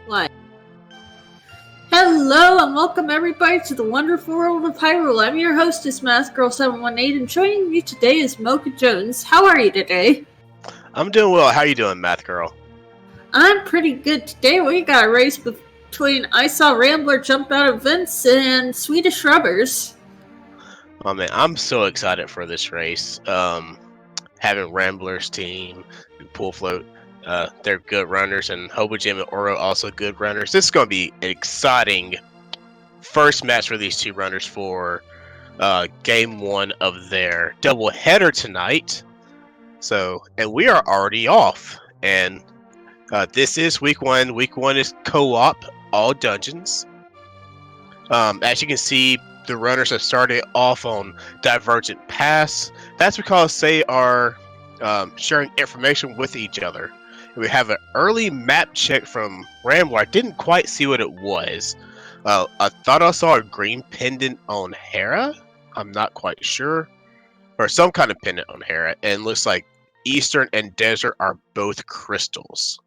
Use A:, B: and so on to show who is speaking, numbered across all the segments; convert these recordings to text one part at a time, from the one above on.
A: Live. Hello and welcome everybody to the wonderful world of Hyrule. I'm your hostess, MathGirl718, and joining me today is Mocha Jones. How are you today?
B: I'm doing well. How are you doing, Math Girl?
A: I'm pretty good today. We got a race between NYRambler jump out of vents and Swedish rubbers.
B: Oh man, I'm so excited for this race. Having Rambler's team and Pool Float, they're good runners, and Hobojim and Oro also good runners. This is going to be an exciting first match for these two runners for game one of their doubleheader tonight. And we are already off, and this is week one. Week one is co-op, all dungeons. As you can see, the runners have started off on Divergent Pass. That's because they are sharing information with each other. And we have an early map check from Rambler. I didn't quite see what it was. I thought I saw a green pendant on Hera. I'm not quite sure. Or some kind of pendant on Hera. And it looks like Eastern and Desert are both crystals.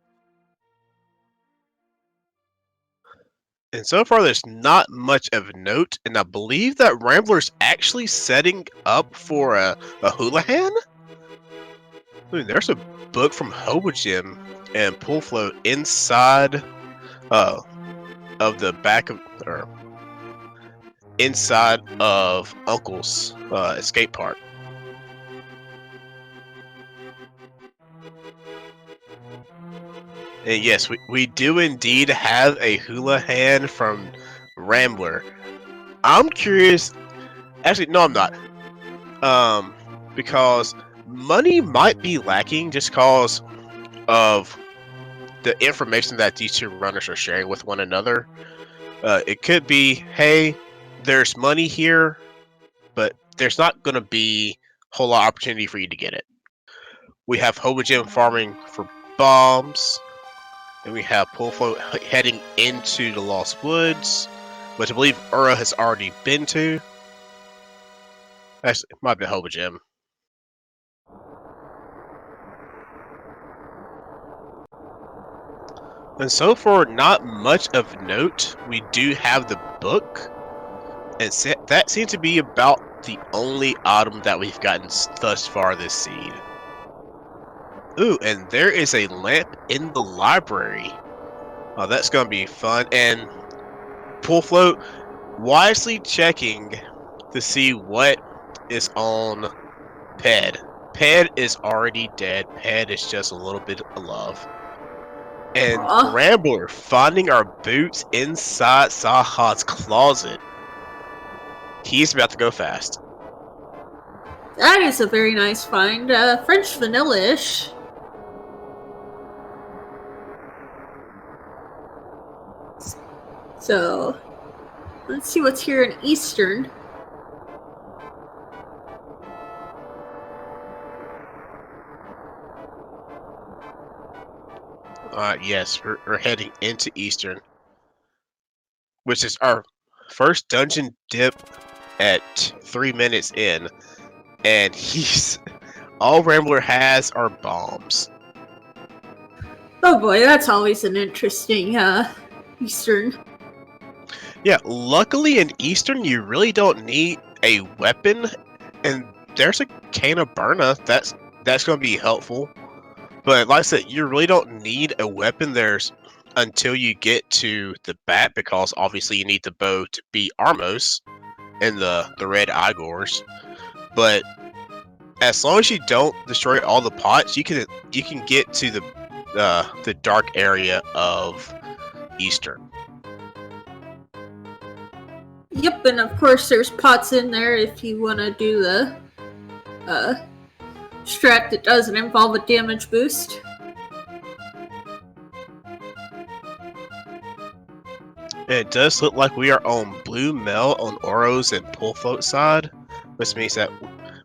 B: And so far, there's not much of note, and I believe that Rambler's actually setting up for a Houlihan? Ooh, there's a book from Hobojim and Pool Float inside of the back of, or inside of Uncle's escape park. And yes, we do indeed have a Houlihan from Rambler. I'm curious. Actually, no, I'm not. Because money might be lacking just because of the information that these two runners are sharing with one another. It could be, hey, there's money here, but there's not going to be a whole lot of opportunity for you to get it. We have Hobojim farming for bombs. And we have Pool Float heading into the Lost Woods, which I believe Ura has already been to. Actually, it might be Hobojim. And so far, not much of note. We do have the book, and that seems to be about the only item that we've gotten thus far this seed. Ooh, and there is a lamp in the library. Oh, that's going to be fun. And Pool Float wisely checking to see what is on Ped. Ped is already dead. Ped is just a little bit of love. And Rambler finding our boots inside Saha's closet. He's about to go fast.
A: That is a very nice find. French vanilla-ish. So, let's see what's here in Eastern.
B: Yes, we're heading into Eastern, which is our first dungeon dip at 3 minutes in, and all Rambler has are bombs.
A: Oh boy, that's always an interesting Eastern.
B: Yeah, luckily in Eastern, you really don't need a weapon, and there's a cane of Burna that's going to be helpful. But like I said, you really don't need a weapon until you get to the bat, because obviously you need the bow to beat Armos and the red Igors. But as long as you don't destroy all the pots, you can get to the dark area of Eastern.
A: Yep, and of course there's pots in there if you want to do the strat that doesn't involve a damage boost.
B: It does look like we are on Blue Mel on Oro's and Pool Float side, which means that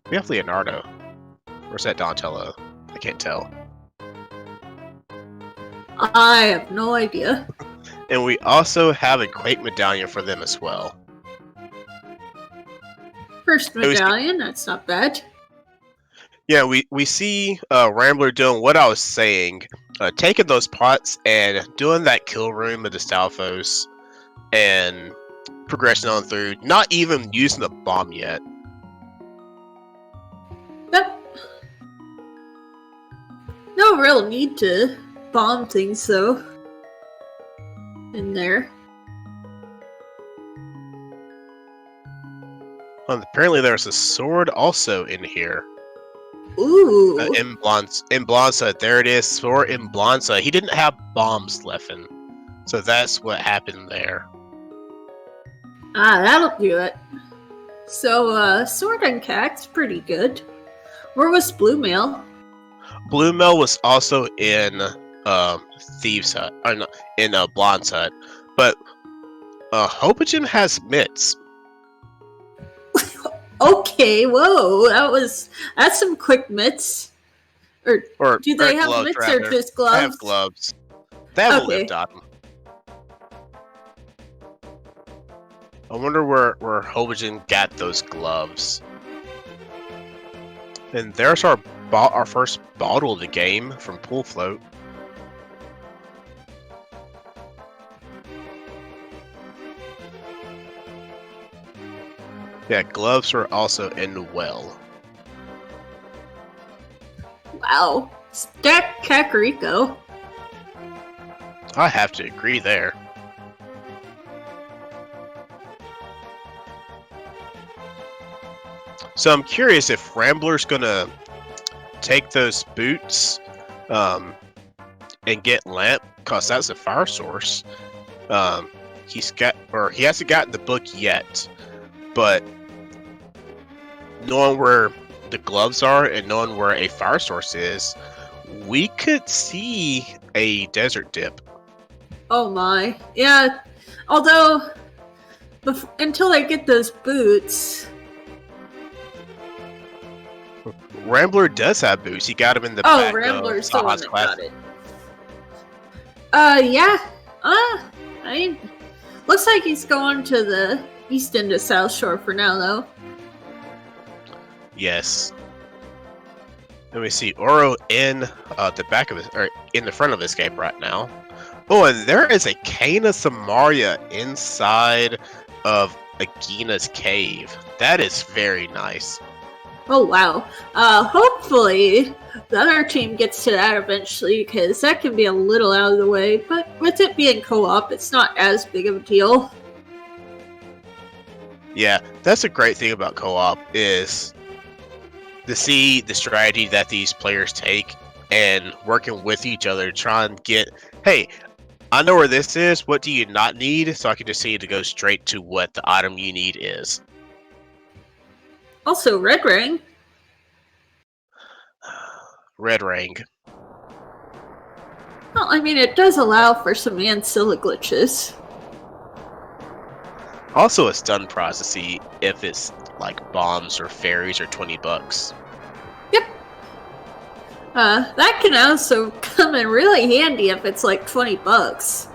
B: we have Leonardo. Where's that Donatello? I can't tell.
A: I have no idea.
B: And we also have a Quake medallion for them as well.
A: First medallion, that's not bad.
B: Yeah, we see Rambler doing what I was saying, taking those pots and doing that kill room of the Stalfos and progressing on through, not even using the bomb yet.
A: Yep. No real need to bomb things though. In there.
B: Apparently there's a sword also in here.
A: Ooh.
B: In Blonsa, there it is, sword in Blonsa. He didn't have bombs left in, so that's what happened there.
A: Ah, that'll do it. So, sword and cact's pretty good. Where was Blue Mail?
B: Blue Mail was also in Thieves Hut, or no, in Blonde's Hut, but Hobojim has mitts.
A: Okay, whoa, that's some quick mitts. Or do they have
B: gloves,
A: mitts
B: rather.
A: or just gloves?
B: They have gloves. They have
A: Okay.
B: a lift on them. I wonder where Hobojim got those gloves. And there's our first bottle of the game from Pool Float. Yeah, gloves are also in the well.
A: Wow. Stack Kakariko.
B: I have to agree there. So I'm curious if Rambler's gonna take those boots and get Lamp, cause that's a fire source. He hasn't gotten the book yet, but knowing where the gloves are and knowing where a fire source is, we could see a desert dip.
A: Oh my. Yeah. Although, until they get those boots.
B: Rambler does have boots. He got them in the back.
A: Oh, Rambler's the one that got it. Yeah. I mean, looks like he's going to the east end of South Shore for now, though.
B: Yes. Let me see. Oro in the back of his, or in the front of his cape right now. Oh, and there is a Kana Samaria inside of Agina's cave. That is very nice.
A: Oh, wow. Hopefully the other team gets to that eventually, because that can be a little out of the way, but with it being co-op, it's not as big of a deal.
B: Yeah, that's a great thing about co-op, is to see the strategy that these players take and working with each other to try and get, hey, I know where this is, what do you not need? So I can just see to go straight to what the item you need is.
A: Also, Red Ring.
B: Red Ring.
A: Well, I mean, it does allow for some ancilla glitches.
B: Also a stun prize to see if it's like bombs or fairies or $20.
A: Yep. That can also come in really handy if it's like $20.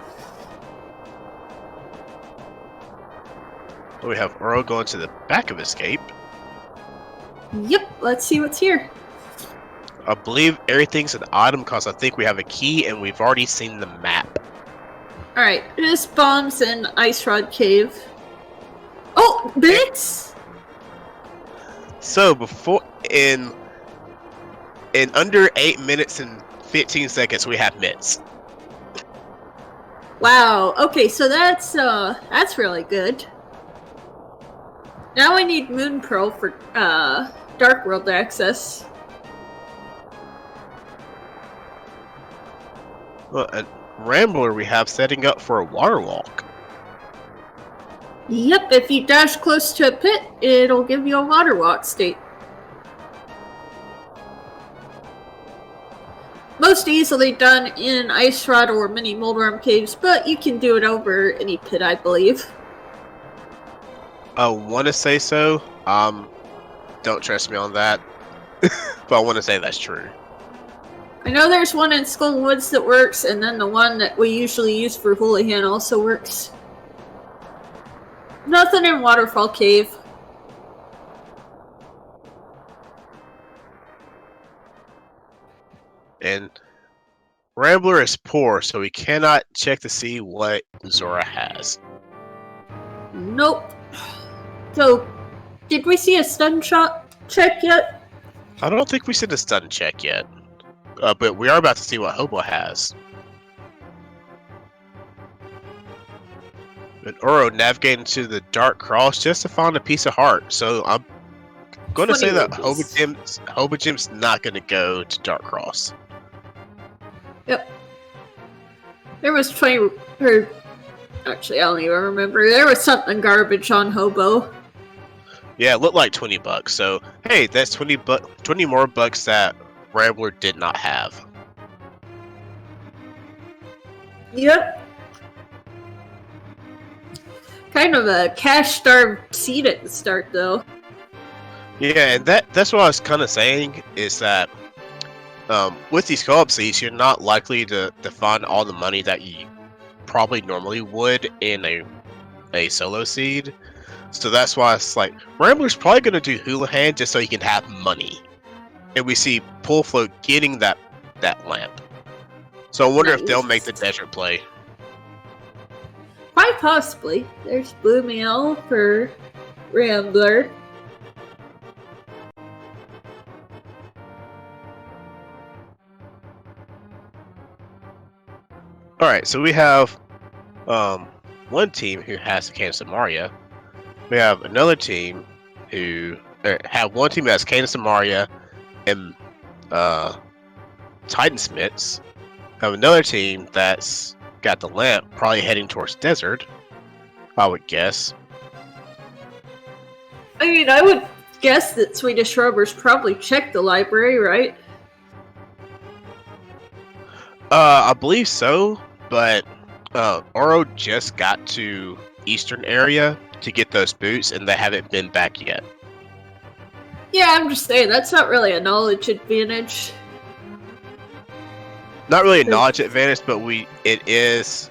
B: We have Oro going to the back of Escape.
A: Yep, let's see what's here.
B: I believe everything's an item because I think we have a key and we've already seen the map.
A: Alright, this bombs in Ice Rod Cave. Oh, bits!
B: So before in under 8 minutes and 15 seconds we have mitts.
A: Wow, okay, so that's really good. Now I need Moon Pearl for Dark World access.
B: Well, at Rambler we have setting up for a water walk.
A: Yep, if you dash close to a pit, it'll give you a water walk state. Most easily done in Ice Rod or Mini Moldworm Caves, but you can do it over any pit, I believe.
B: I want to say so. Don't trust me on that, but I want to say that's true.
A: I know there's one in Skull Woods that works, and then the one that we usually use for Houlihan also works. Nothing in Waterfall Cave.
B: and Rambler is poor, so we cannot check to see what Zora has.
A: Nope. So, did we see a stun shot check yet?
B: I don't think we see the stun check yet, but we are about to see what Hobo has. And Oro navigating to the Dark Cross just to find a piece of heart. So I'm going to say that Hobojim's not going to go to Dark Cross.
A: Yep. There was 20, or actually I don't even remember. There was something garbage on Hobo.
B: Yeah, it looked like $20. So hey, that's 20 more bucks that Rambler did not have.
A: Yep. Kind of a cash-starved seed at the start, though.
B: Yeah, and that's what I was kind of saying, is that with these co-op seeds, you're not likely to find all the money that you probably normally would in a solo seed. So that's why it's like, Rambler's probably going to do Houlihan just so he can have money. And we see Pull Float getting that lamp. So I wonder if they'll make the desert play.
A: Quite possibly. There's Blue Mail for Rambler.
B: Alright, so we have one team who has Candace and Maria. We have another team who have one team that has Candace and Maria and Titan Smiths. We have another team that's got the lamp, probably heading towards desert, I would guess.
A: I mean, I would guess that Swedish rubbers probably checked the library, right?
B: I believe so, but Oro just got to Eastern area to get those boots, and they haven't been back yet.
A: Yeah, I'm just saying, that's not really a knowledge advantage.
B: Not really a knowledge advantage, but it is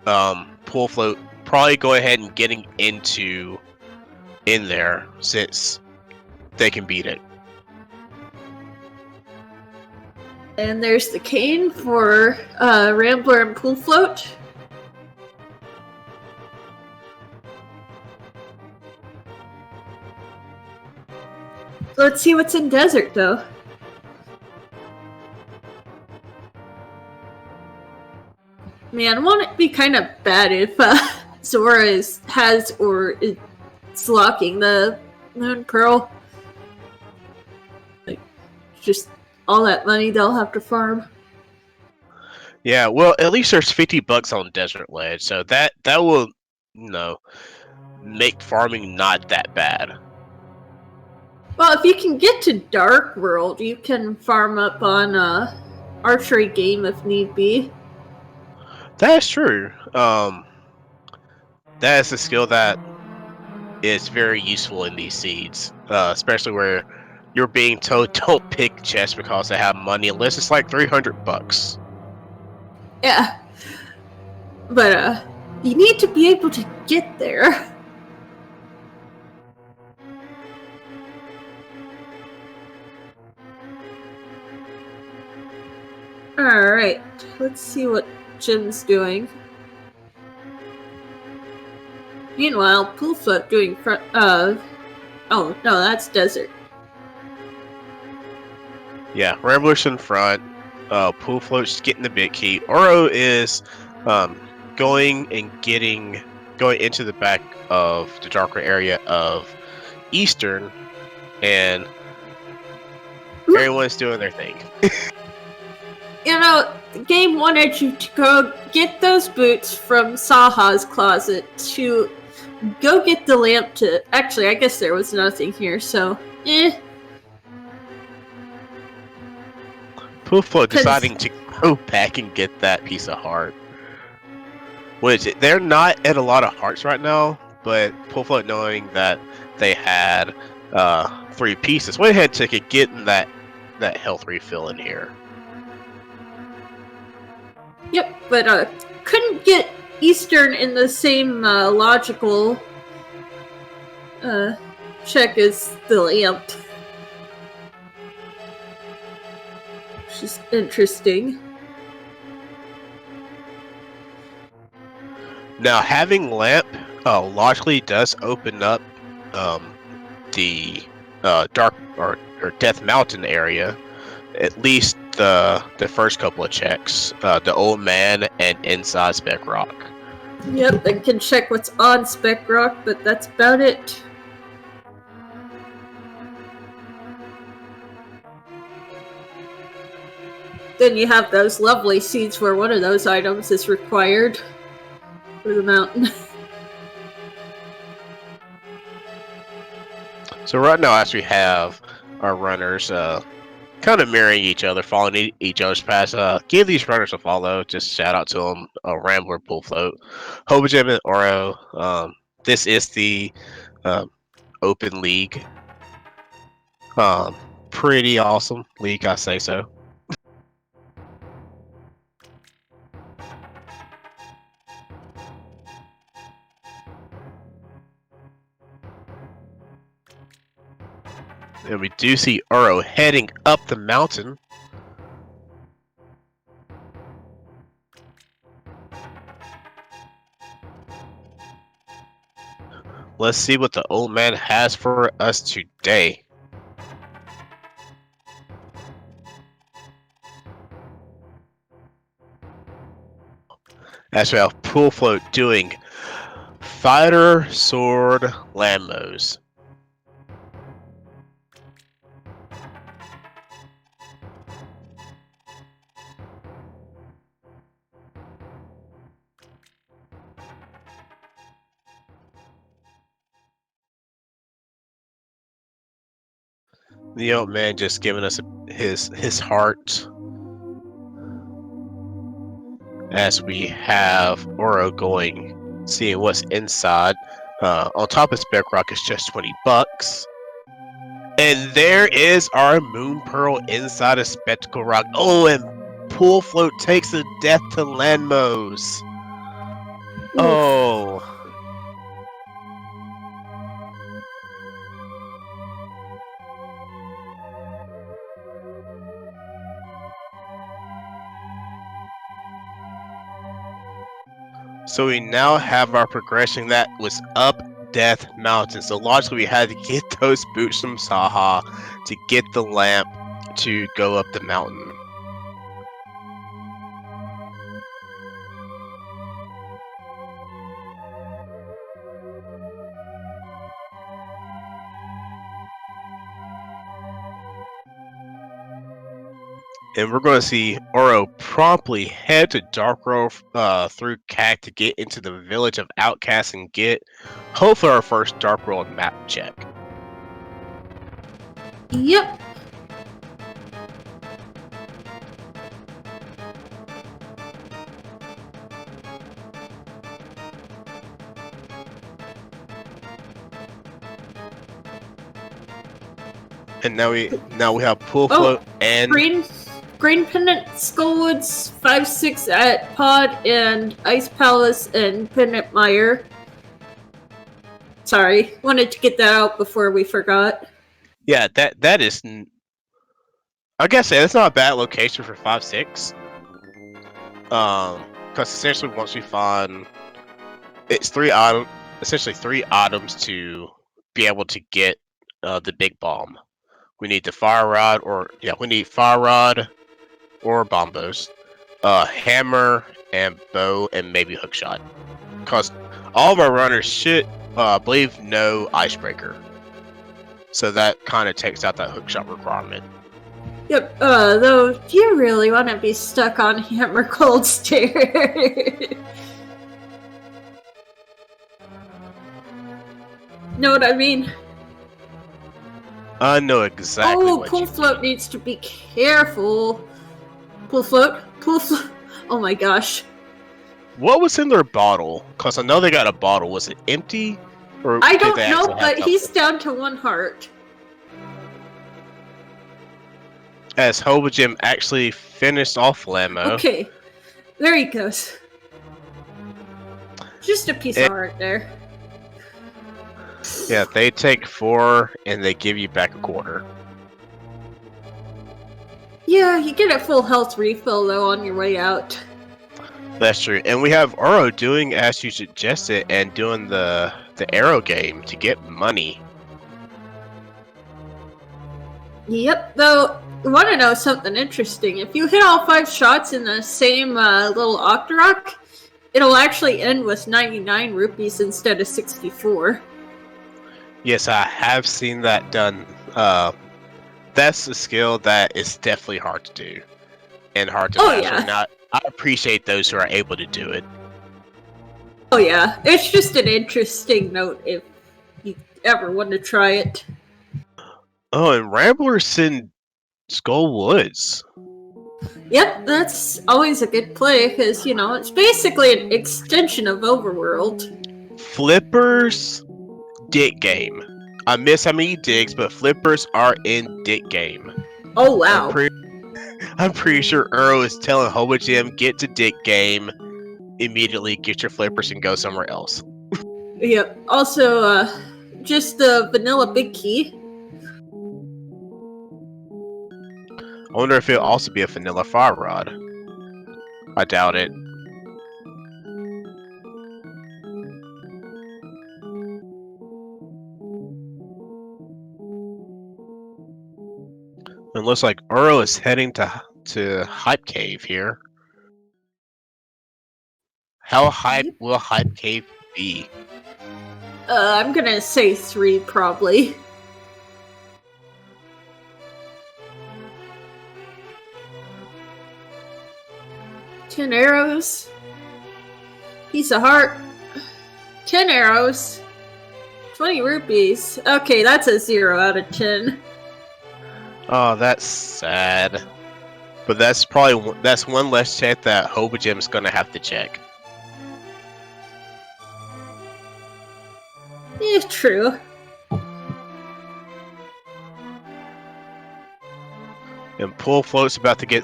B: Pull Float probably go ahead and getting in there since they can beat it.
A: And there's the cane for Rambler and Pull Float. Let's see what's in desert, though. Man, won't it be kind of bad if Zora has or is locking the Moon Pearl? Like, just all that money they'll have to farm.
B: Yeah, well, at least there's $50 on Desert Ledge, so that will, make farming not that bad.
A: Well, if you can get to Dark World, you can farm up on archery game if need be.
B: That's true. That is a skill that is very useful in these seeds, especially where you're being told don't pick chests because they have money unless it's like $300.
A: Yeah, but you need to be able to get there. Alright, let's see what Jim's doing. Meanwhile, Pull Float doing front. Oh, no, that's desert.
B: Yeah, Rambler's in front. Pull Float's getting the big key. Oro is going into the back of the darker area of Eastern, and everyone's doing their thing.
A: You know, the game wanted you to go get those boots from Saha's closet to go get the lamp to... Actually, I guess there was nothing here, so...
B: Pull Float deciding to go back and get that piece of heart. Which, they're not at a lot of hearts right now, but Pull Float knowing that they had 3 pieces, went ahead and took it, getting that health refill in here.
A: Yep, but couldn't get Eastern in the same logical check as the lamp. which is interesting.
B: Now, having lamp logically does open up the dark or Death Mountain area. At least the first couple of checks, the Old Man and inside Spec Rock.
A: Yep, I can check what's on Spec Rock, but that's about it. Then you have those lovely seeds where one of those items is required for the mountain.
B: So right now, as we have our runners kind of mirroring each other, following each other's paths, give these runners a follow. Just shout out to them, Rambler, Pool Float, Hobojim, and Oro. This is the Open League. Pretty awesome league, I say so. And we do see Oro heading up the mountain. Let's see what the old man has for us today. As we have Pool Float doing Fighter Sword Lambos. The old man just giving us his heart. As we have Oro going, seeing what's inside. On top of Spec Rock is just $20. And there is our Moon Pearl inside of Spectacle Rock. Oh, and Pool Float takes a death to Landmos. Oh. So we now have our progression that was up Death Mountain. So logically we had to get those boots from Saha to get the lamp to go up the mountain. And we're going to see Oro promptly head to Dark Road through CAC to get into the village of Outcasts and get hopefully our first Dark World map check.
A: Yep.
B: And now we have Pool Float and
A: Green Pendant, Skullwoods, 5-6 at Pod, and Ice Palace and Pendant Mire. Sorry, wanted to get that out before we forgot.
B: Yeah, that is. I guess that's not a bad location for 5-6. Because essentially once we find, it's essentially three items to be able to get the big bomb. We need the fire rod, we need fire rod or bombos, hammer and bow, and maybe hookshot. Because all of our runners should, believe, know icebreaker. So that kind of takes out that hookshot requirement.
A: Yep, though, do you really want to be stuck on Hammer Cold Stare? Know what I mean?
B: I know exactly what
A: Pool Float needs to be careful. Pool Float? Oh my gosh.
B: What was in their bottle? Because I know they got a bottle. Was it empty? Or
A: I don't know, but he's down to 1 heart.
B: As Hobojim actually finished off Lamo.
A: Okay, there he goes. Just a piece of art there.
B: Yeah, they take 4 and they give you back a quarter.
A: Yeah, you get a full health refill though on your way out.
B: That's true. And we have Oro doing as you suggested and doing the arrow game to get money.
A: Yep, though, you want to know something interesting? If you hit all 5 shots in the same little Octorok, it'll actually end with 99 rupees instead of 64.
B: Yes, I have seen that done. That's a skill that is definitely hard to do and hard to master.
A: Yeah.
B: Now, I appreciate those who are able to do it.
A: Oh yeah, it's just an interesting note if you ever want to try it.
B: Oh, and Rambler's in Skull Woods.
A: Yep, that's always a good play because, you know, it's basically an extension of Overworld.
B: Flipper's Dick Game. I miss how many digs, but Flippers are in Dick Game.
A: Oh wow.
B: I'm pretty sure Uro is telling Hobojim, get to Dick Game, immediately get your Flippers and go somewhere else.
A: Yep, also, just the vanilla big key.
B: I wonder if it'll also be a vanilla fire rod. I doubt it. It looks like Uro is heading to Hype Cave here. How hype will Hype Cave be?
A: I'm gonna say 3 probably. Ten arrows. Piece of heart. 10 arrows. 20 rupees. Okay, that's a 0 out of 10.
B: Oh, that's sad. But that's one less check that Hobojim's gonna have to check.
A: Yeah, true.
B: And Pool Float's about to get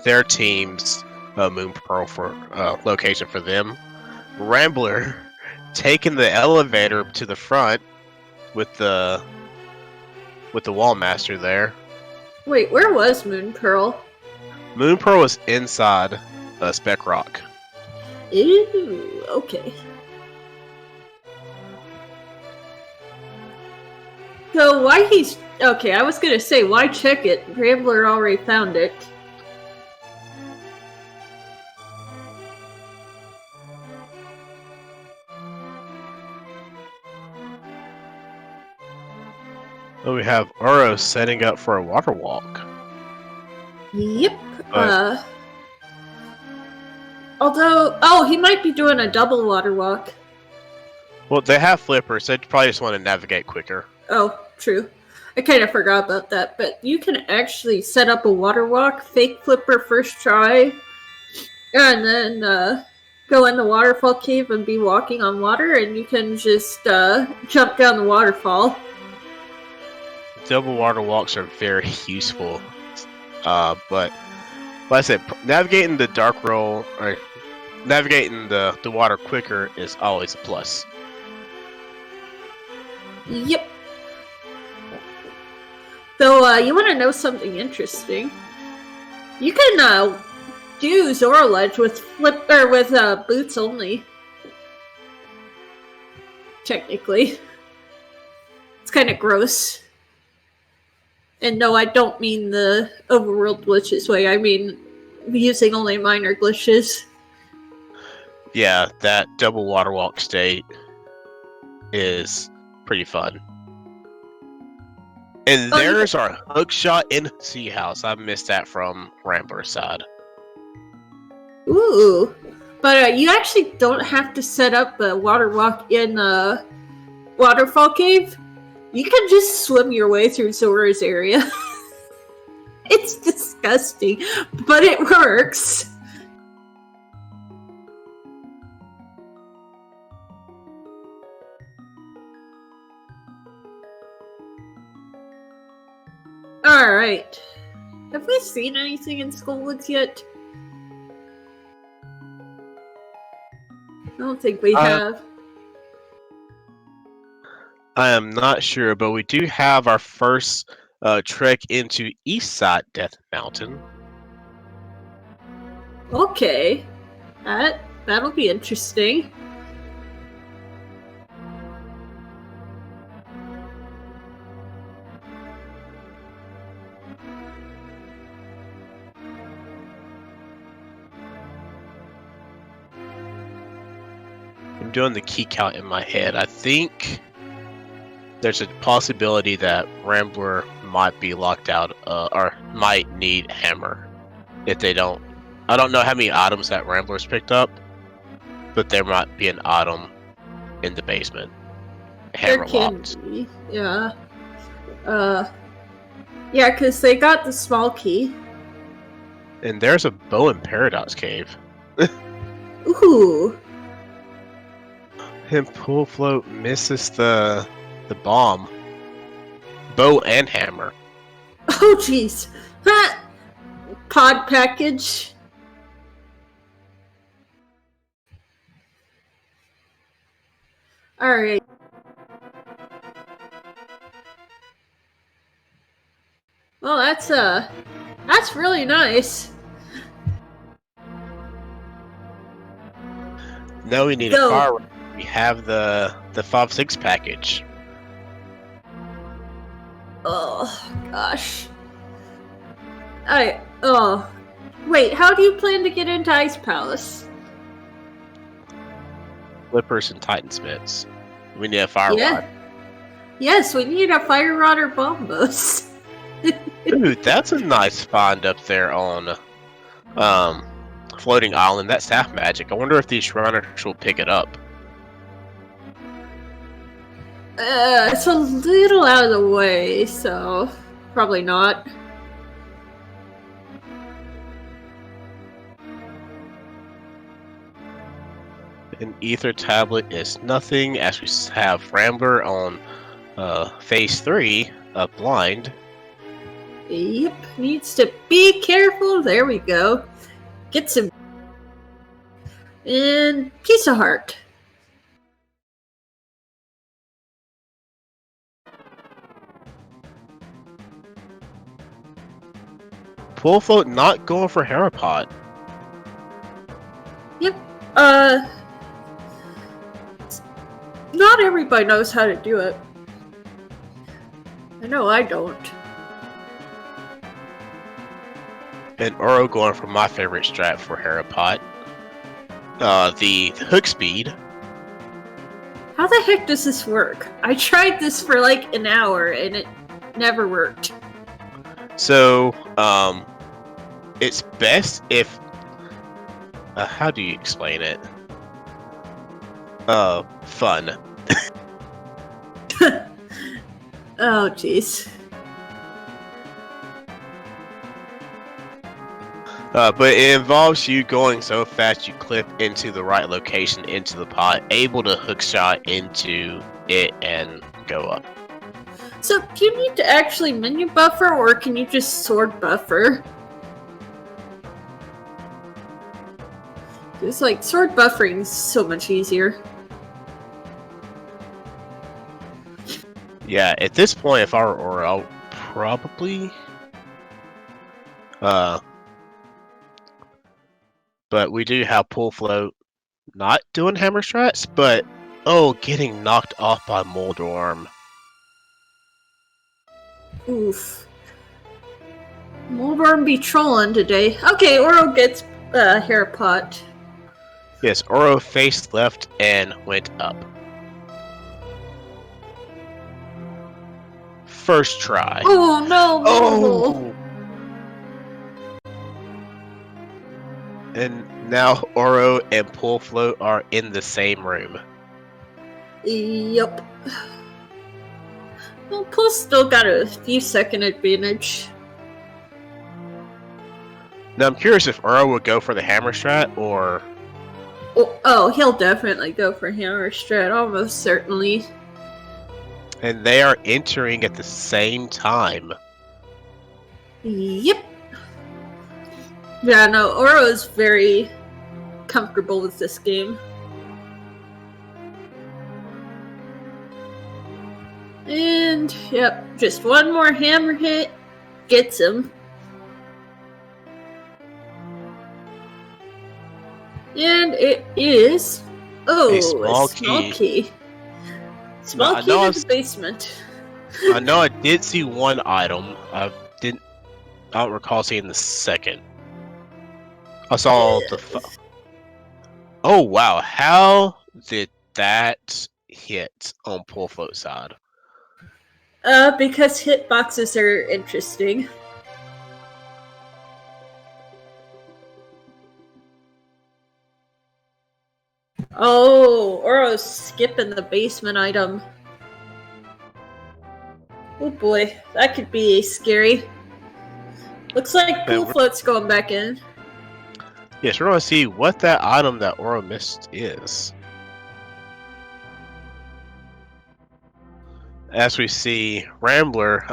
B: their team's Moon Pearl for location for them. Rambler taking the elevator to the front with the Wall Master there.
A: Wait, where was Moon Pearl?
B: Moon Pearl was inside Spec Rock.
A: Ooh, okay. So why he's... Okay, I was gonna say, why check it? Rambler already found it.
B: Oh, we have Uro setting up for a water walk.
A: Yep. Although... Oh, he might be doing a double water walk.
B: Well, they have flippers. They probably just want to navigate quicker.
A: Oh, true. I kind of forgot about that, but you can actually set up a water walk, fake flipper first try, and then go in the waterfall cave and be walking on water, and you can just jump down the waterfall.
B: Double water walks are very useful, but like I said, navigating the dark roll or navigating the water quicker is always a plus.
A: Yep. So, you want to know something interesting? You can do Zora Ledge with boots only. Technically, it's kind of gross. And no, I don't mean the overworld glitches way. I mean using only minor glitches.
B: Yeah, that double water walk state is pretty fun. And there's our hookshot in Sea House. I missed that from Rambler's side.
A: Ooh. But you actually don't have to set up the water walk in the waterfall cave. You can just swim your way through Zora's area. It's disgusting, but it works. Alright. Have we seen anything in Skullwoods yet? I don't think we have.
B: I am not sure, but we do have our first trek into Eastside Death Mountain.
A: Okay. That'll be interesting.
B: I'm doing the key count in my head. I think there's a possibility that Rambler might be locked out, or might need hammer if they don't. I don't know how many items that Rambler's picked up, but there might be an item in the basement. Hammer locked.
A: Yeah. Yeah, because they got the small key.
B: And there's a bow in Paradox Cave.
A: Ooh.
B: And Pool Float misses the bomb. Bow and hammer.
A: Oh, jeez. Pod package. Alright. Well, that's really nice.
B: Now we need a fire. We have the 5-6 package.
A: Oh gosh. Wait, how do you plan to get into Ice Palace?
B: Flippers and Titansmiths. We need a fire rod.
A: Yes, we need a fire rod or bombos.
B: Dude, that's a nice find up there on Floating Island. That's half magic. I wonder if these runners will pick it up.
A: It's a little out of the way, so probably not.
B: An ether tablet is nothing, as we have Rambler on phase 3 of blind.
A: Yep, needs to be careful. There we go. Get some. And piece of heart.
B: Pool Float not going for Harapod.
A: Yep. Not everybody knows how to do it. I know I don't.
B: And Oro going for my favorite strat for Harapod. The hook speed.
A: How the heck does this work? I tried this for like an hour and it never worked.
B: So, it's best if... how do you explain it? Fun.
A: Oh, jeez.
B: But it involves you going so fast you clip into the right location into the pot, able to hook shot into it and go up.
A: So, do you need to actually menu buffer, or can you just sword buffer? It's like, sword buffering is so much easier.
B: Yeah, at this point, if I were Oro, I'll probably... But we do have Pool Float not doing hammer strats, but, oh, getting knocked off by Moldorm.
A: Oof. Moldorm be trolling today. Okay, Oro gets hair pot.
B: Yes, Oro faced left and went up. First try.
A: Oh no!
B: Oh! And now Oro and Pool Float are in the same room.
A: Yup. Well, Pool's still got a few second advantage.
B: Now I'm curious if Oro would go for the hammer strat or...
A: Oh, he'll definitely go for hammer strat, almost certainly.
B: And they are entering at the same time.
A: Yep. Yeah, no, Oro is very comfortable with this game. And, yep, just one more hammer hit gets him. And it is... Oh, a small key. Small key to the basement.
B: I know I did see one item. I don't recall seeing the second. I saw the... Oh, wow. How did that hit on Pull Float side?
A: Because hitboxes are interesting. Oh, Oro's skipping the basement item. Oh boy, that could be scary. Looks like Pool Float's going back in.
B: Yes, we're going to see what that item that Oro missed is. As we see Rambler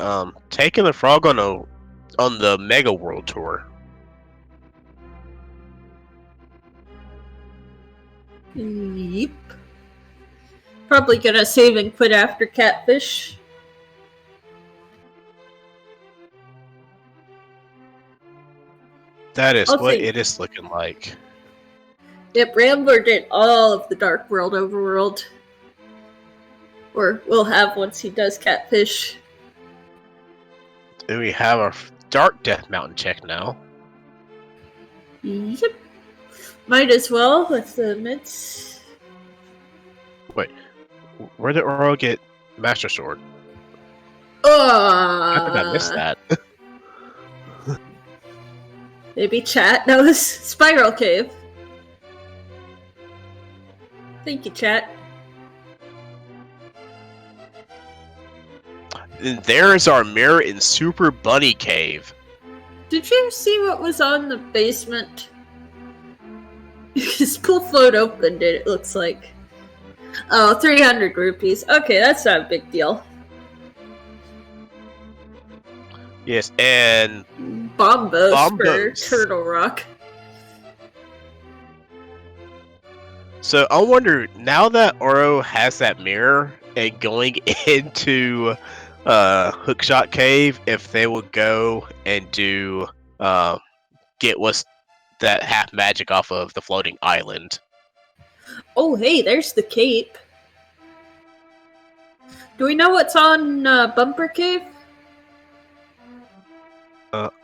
B: taking the frog on the Mega World Tour.
A: Yep. Probably gonna save and quit after Catfish.
B: That is what it is looking like.
A: Yep, Rambler did all of the Dark World Overworld. Or will have once he does Catfish.
B: And we have our Dark Death Mountain check now.
A: Yep. Might as well with the mids.
B: Wait, where did Oro get Master Sword?
A: How
B: did I miss that?
A: Maybe chat knows. Spiral Cave. Thank you, chat.
B: And there is our mirror in Super Bunny Cave.
A: Did you see what was on the basement? Because Pool Float opened it looks like. Oh, 300 rupees. Okay, that's not a big deal.
B: Yes, and...
A: Bombos for Turtle Rock.
B: So I wonder, now that Oro has that mirror and going into Hookshot Cave, if they will go and do get what's that half magic off of the floating island.
A: Oh, hey, there's the cape. Do we know what's on Bumper Cave?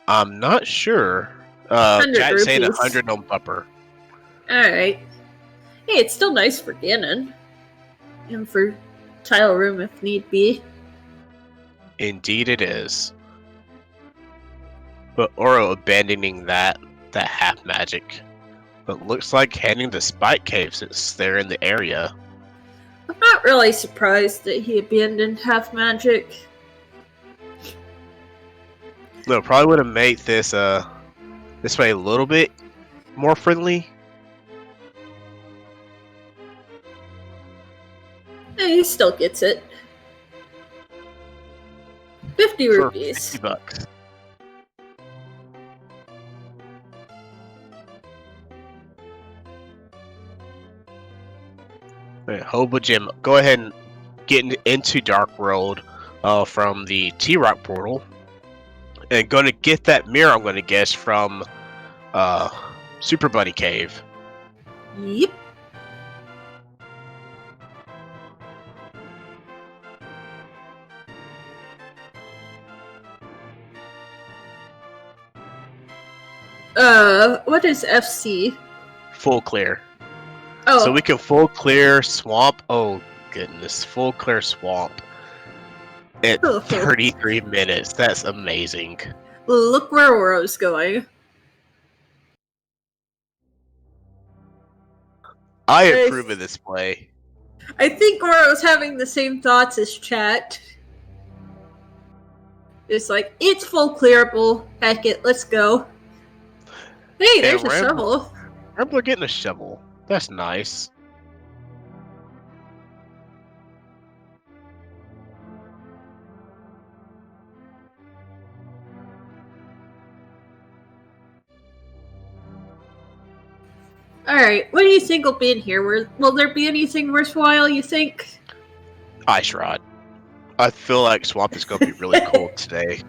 B: I'm not sure. Chat's saying 100 on Bumper.
A: Alright. Hey, it's still nice for Ganon. And for Tile Room if need be.
B: Indeed it is. But Oro abandoning that half magic. But looks like heading to Spike Cave since they're in the area.
A: I'm not really surprised that he abandoned half magic.
B: No, probably would have made this this way a little bit more friendly.
A: He still gets it. 50 rupees.
B: 50 bucks. Right, Hobojim, go ahead and get into Dark World from the T-Rock portal. And going to get that mirror, I'm going to guess, from Super Bunny Cave.
A: Yep. What is FC?
B: Full clear.
A: Oh.
B: So we can full clear swamp. Oh, goodness. Full clear swamp at 33 minutes. That's amazing.
A: Look where Oro's going.
B: I approve of this play.
A: I think Oro's having the same thoughts as chat. It's like, it's full clearable. Heck it, let's go. Hey, there's a shovel.
B: Rambler getting a shovel. That's nice.
A: Alright, what do you think will be in here? Will there be anything worthwhile, you think?
B: Ice Rod. I feel like Swamp is gonna be really cold today.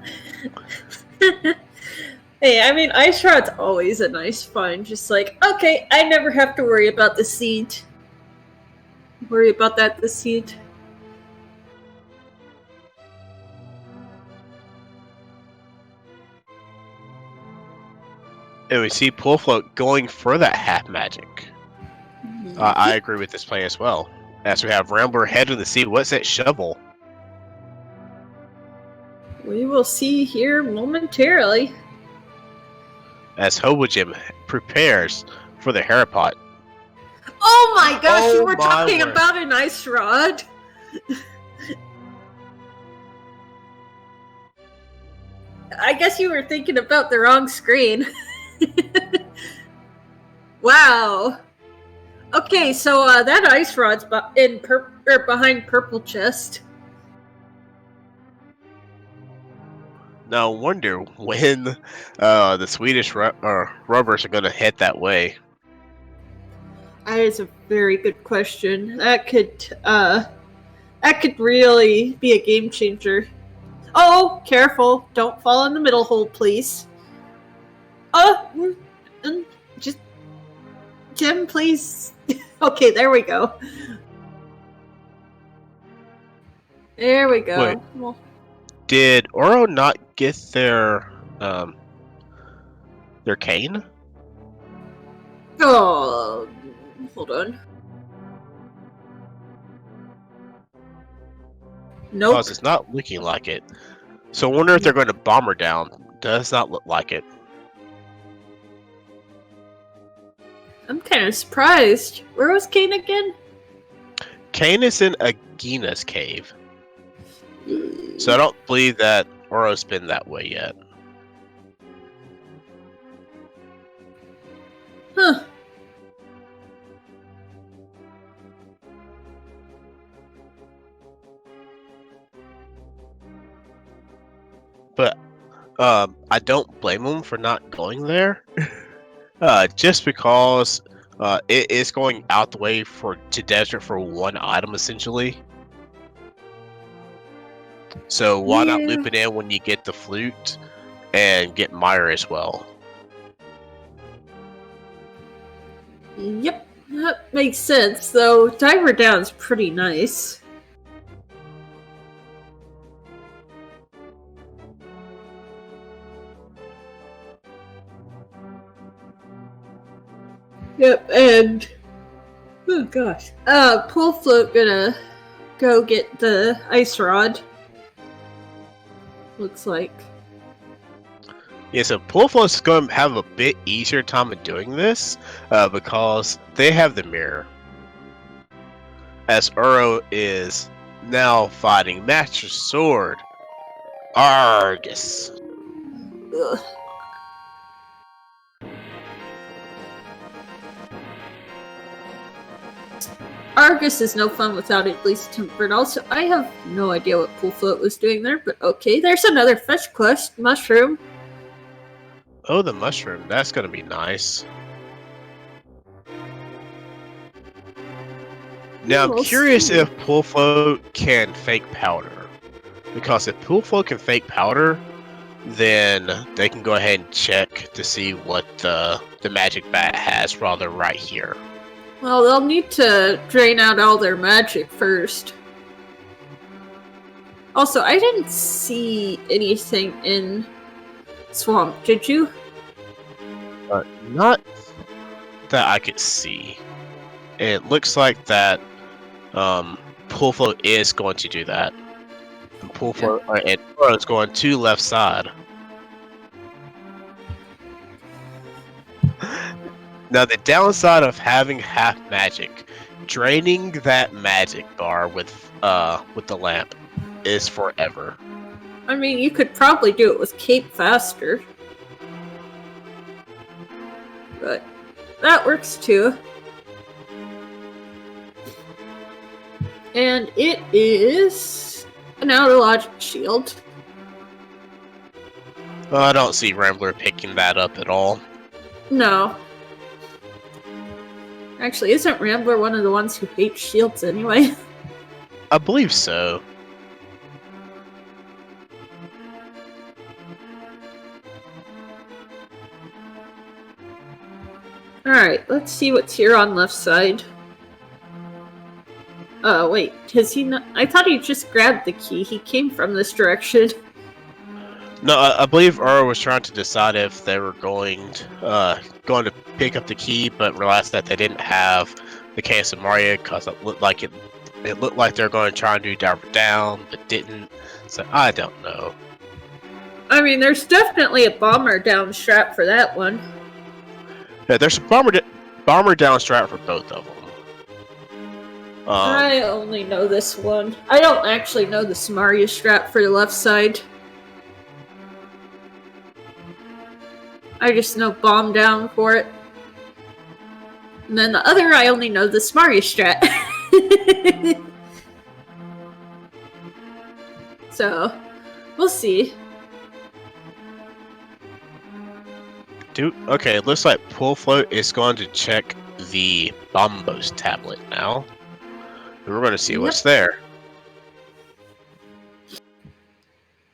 A: Hey, I mean, Ice Rod's always a nice find. Just like, okay, I never have to worry about the seed. Worry about that, the seed.
B: And we see Pool Float going for that half magic. I agree with this play as well. As we have Rambler head in the seed. What's that shovel?
A: We will see here momentarily.
B: As Hobojim prepares for the Haripot.
A: Oh my gosh,
B: Oh
A: you were
B: my
A: talking
B: word.
A: about an Ice Rod? I guess you were thinking about the wrong screen. Wow. Okay, so that Ice Rod's behind Purple Chest.
B: Now I wonder when the Swedish rubbers are going to head that way.
A: That is a very good question. That could really be a game changer. Oh, careful! Don't fall in the middle hole, please. Oh, just Jim, please. Okay, there we go. There we go.
B: Wait.
A: Well,
B: Did Oro not get their cane?
A: oh, hold on. Nope.
B: Because it's not looking like it. So I wonder if they're going to bomb her down. Does not look like it.
A: I'm kind of surprised. Where was Kane again?
B: Kane is in Agina's cave. So I don't believe that Oro's been that way yet.
A: Huh.
B: But I don't blame him for not going there. Just because it is going out the way to desert for one item essentially. So why not loop it in when you get the flute and get Meyer as well?
A: Yep, that makes sense. Though Diver Down's pretty nice. Yep, and oh gosh, Pool Float gonna go get the Ice Rod. Looks like.
B: Yeah, so Pool Float's going to have a bit easier time of doing this because they have the mirror. As Uro is now fighting Master Sword Argus.
A: Ugh. Argus is no fun without at least tempered. Also, I have no idea what Pool Float was doing there, but okay, there's another fetch quest, Mushroom.
B: Oh, the mushroom. That's going to be nice. Now, I'm curious if Pool Float can fake powder. Because if Pool Float can fake powder, then they can go ahead and check to see what the magic bat has while they're right here.
A: Well, they'll need to drain out all their magic first. Also, I didn't see anything in Swamp, did you?
B: Not that I could see. It looks like that Pool Float is going to do that. And Pool Float and Uro is going to left side. Now the downside of having half magic, draining that magic bar with the lamp is forever.
A: I mean, you could probably do it with Cape faster. But that works too. And it is an outer logic shield.
B: Well, I don't see Rambler picking that up at all.
A: No. Actually, isn't Rambler one of the ones who hates shields anyway?
B: I believe so.
A: Alright, let's see what's here on left side. Wait, has he not? I thought he just grabbed the key. He came from this direction.
B: No, I believe Uro was trying to decide if they were going to pick up the key, but realized that they didn't have the case of Mario because it looked like it looked like they're going to try and do Diver Down, but didn't. So I don't know.
A: I mean, there's definitely a bomber down strap for that one.
B: Yeah, there's a bomber down strap for both of them.
A: I only know this one. I don't actually know the Samaria strap for the left side. I just know bomb down for it. And then the other, I only know the Samaria strat. So, we'll see.
B: Dude, okay, it looks like Pull Float is going to check the Bombos tablet now. And we're going to see what's there.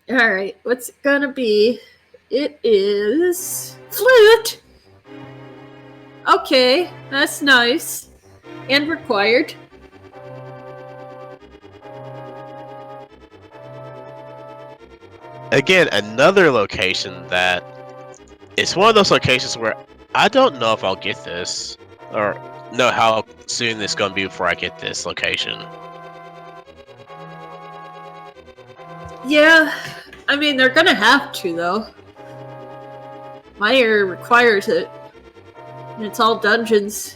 A: Alright, what's it gonna be? It is... Flute! Okay, that's nice. And required.
B: Again, another location that... It's one of those locations where I don't know if I'll get this. Or know how soon this is going to be before I get this location.
A: Yeah, I mean, they're gonna have to, though. Meyer requires it. And it's all dungeons.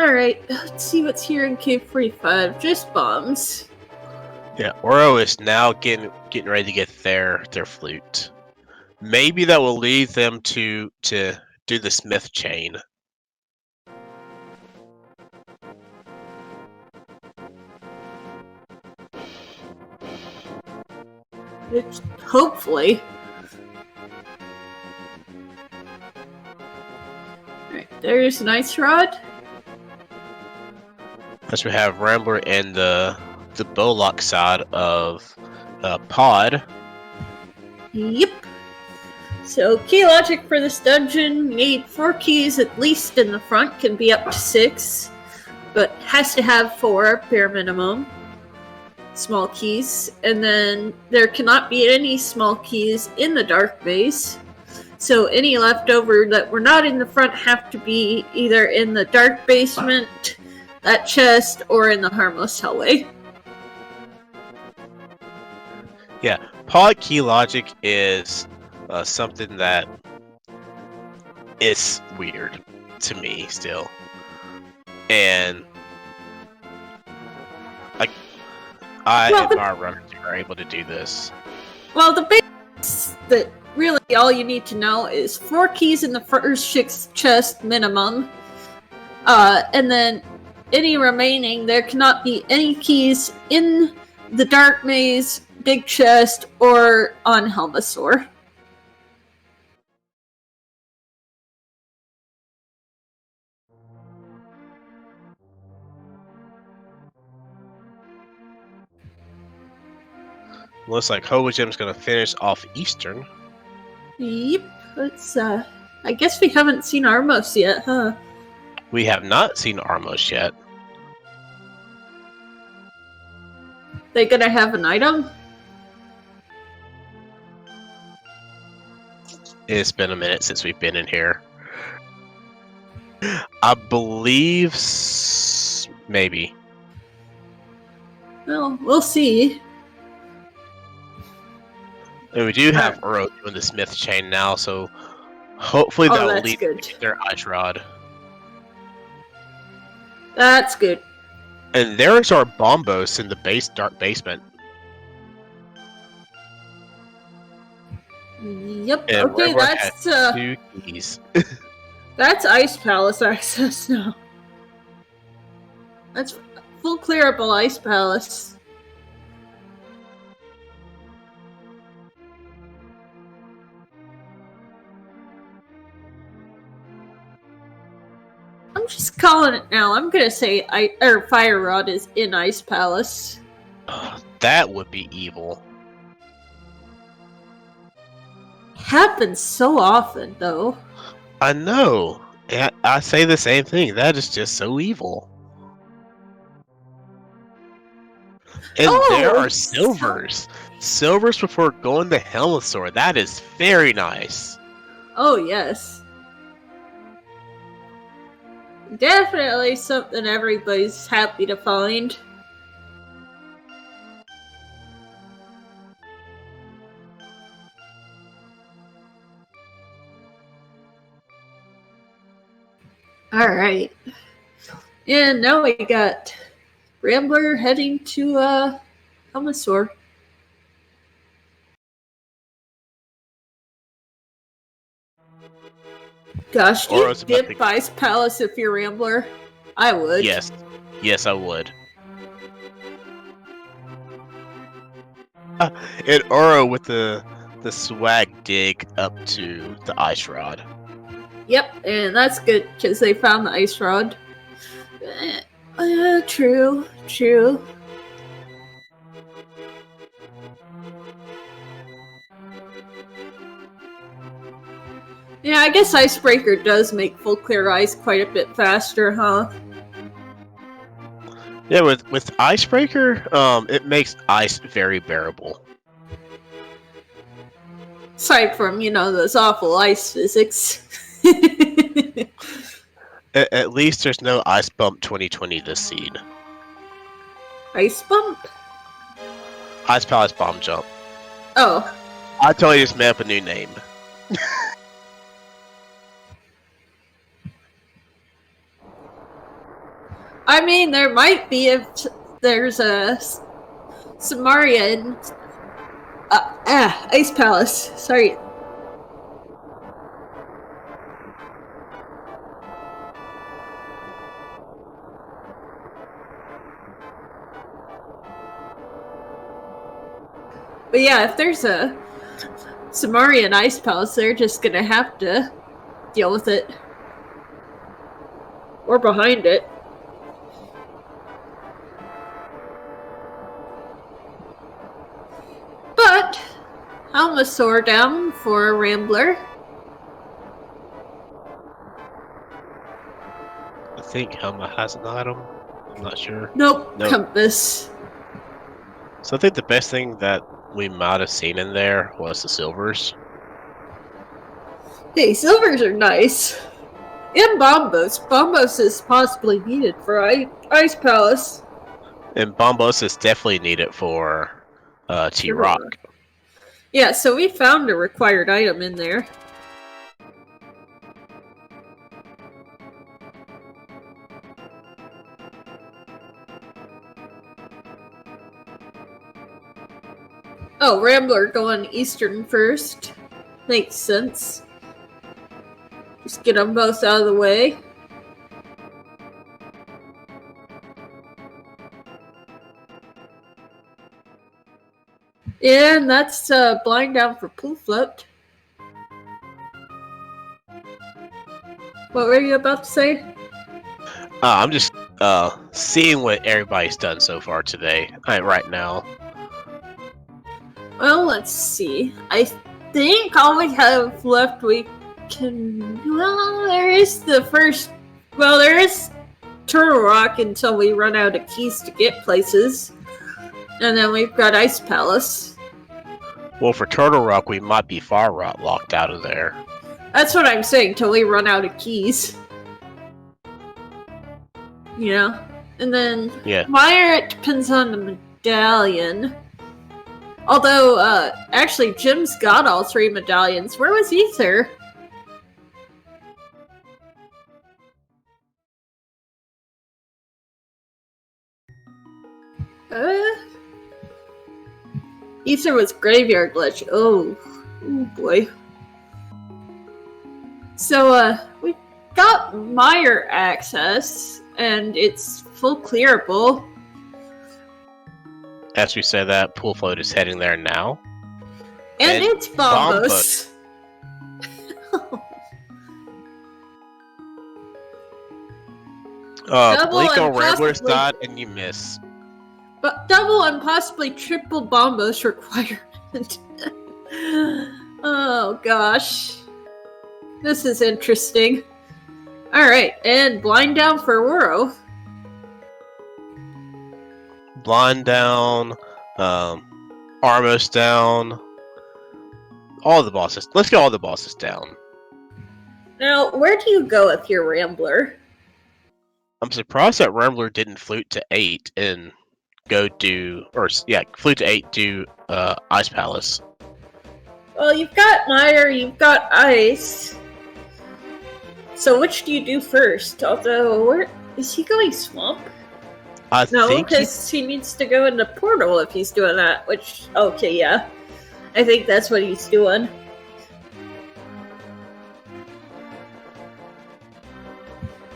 A: Alright, let's see what's here in Cave 45. Just bombs.
B: Yeah, Uro is now getting ready to get their flute. Maybe that will lead them to do the Smith chain.
A: Hopefully. Alright, there's an ice rod.
B: As we have Rambler and the Bowlock side of Pod.
A: Yep. So, key logic for this dungeon, you need 4 keys at least in the front, can be up to 6, but has to have 4, bare minimum. Small keys, and then there cannot be any small keys in the dark base. So any leftover that were not in the front have to be either in the dark basement, that chest, or in the harmless hallway.
B: Yeah, Pod key logic is something that is weird to me still, and I admire runners who are able to do this.
A: Well, the base that really all you need to know is 4 keys in the first chest minimum, and then any remaining, there cannot be any keys in the dark maze, big chest, or on Helmasaur.
B: Looks like Hobojim's gonna finish off Eastern.
A: Yep, it's I guess we haven't seen Armos yet, huh?
B: We have not seen Armos yet.
A: They gonna have an item?
B: It's been a minute since we've been in here. I believe maybe.
A: Well, we'll see.
B: And we do have Uro doing the Smith chain now, so hopefully that will lead them to their ice rod.
A: That's good.
B: And there's our Bombos in the dark basement.
A: Yep.
B: And
A: okay, that's
B: 2 keys.
A: That's Ice Palace access now. That's full clearable Ice Palace. I'm just calling it now. I'm gonna say Fire Rod is in Ice Palace.
B: That would be evil.
A: Happens so often, though.
B: I know. I say the same thing. That is just so evil. And there are silvers. Silvers before going to Helmasaur. That is very nice.
A: Oh, yes. Definitely something everybody's happy to find. Alright. And now we got Rambler heading to Helmasaur. Gosh, do you dip Ice Palace if you're Rambler? I would.
B: Yes. Yes, I would. And Oro with the swag dig up to the Ice Rod.
A: Yep, and that's good because they found the Ice Rod. True. Yeah, I guess Icebreaker does make full clear ice quite a bit faster, huh?
B: Yeah, with Icebreaker, it makes ice very bearable.
A: Aside from, those awful ice physics.
B: At least there's no Ice Bump 2020 this seed.
A: Ice Bump?
B: Ice Palace Bomb Jump.
A: Oh.
B: I totally just made up a new name.
A: I mean, there might be if there's a Samaria in Ice Palace. Sorry. But yeah, if there's a Samaria in Ice Palace, they're just gonna have to deal with it. Or behind it. But Helmasaur down for Rambler.
B: I think Helma has an item. I'm not sure.
A: Nope. Compass.
B: So I think the best thing that we might have seen in there was the silvers.
A: Hey, silvers are nice. And Bombos. Bombos is possibly needed for Ice Palace.
B: And Bombos is definitely needed for T-Rock.
A: Yeah, so we found a required item in there. Oh, Rambler going Eastern first. Makes sense. Just get them both out of the way. And that's blind down for Pool Float. What were you about to say?
B: I'm just seeing what everybody's done so far today. Right now.
A: Well, let's see. I think all we have left we can... Well, there is the first... Well, there is Turtle Rock until we run out of keys to get places. And then we've got Ice Palace.
B: Well, for Turtle Rock, we might be far locked out of there.
A: That's what I'm saying, till we run out of keys. Yeah. And then Meyer, it depends on the medallion. Although, actually, Jim's got all 3 medallions. Where was Ether? Ether was Graveyard Glitch. Oh boy. So, we got Meyer access, and it's full clearable.
B: As we say that, Pool Float is heading there now.
A: And it's Bombos. Double
B: blink on
A: and
B: Rambler's
A: possibly,
B: side and you miss.
A: but double and possibly triple bombos requirement. Oh gosh, this is interesting. All right, and blind down for Woro.
B: Blind down, Armos down, all the bosses. Let's get all the bosses down.
A: Now, where do you go with your Rambler?
B: I'm surprised that Rambler didn't flute to 8 and go do, or yeah, flute to 8, do Ice Palace.
A: Well, you've got Mire, you've got Ice. So which do you do first? Although, where is he going? Swamp? No, because he needs to go into Portal if he's doing that. Which, okay, yeah, I think that's what he's doing.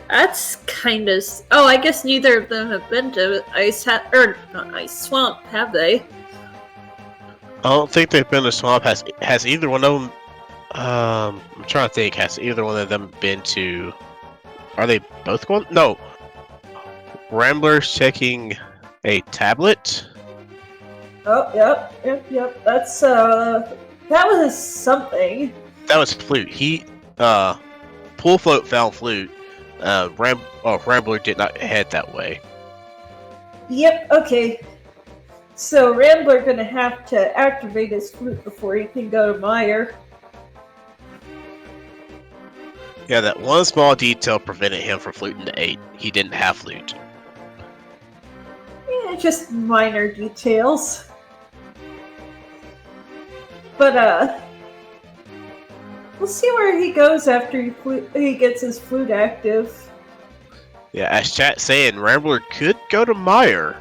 A: That's kind of. Oh, I guess neither of them have been to not Ice Swamp, have they?
B: I don't think they've been to Swamp. Has either one of them? I'm trying to think. Has either one of them been to? Are they both going? No. Rambler's checking a tablet.
A: Oh, yep. That's that was something.
B: That was flute. He Pool Float found flute. Rambler did not head that way.
A: Yep. Okay. So Rambler gonna have to activate his flute before he can go to Mire.
B: Yeah, that one small detail prevented him from fluting to 8. He didn't have flute.
A: Yeah, just minor details. But we'll see where he goes after he gets his flute active.
B: Yeah, as chat saying, Rambler could go to Mire.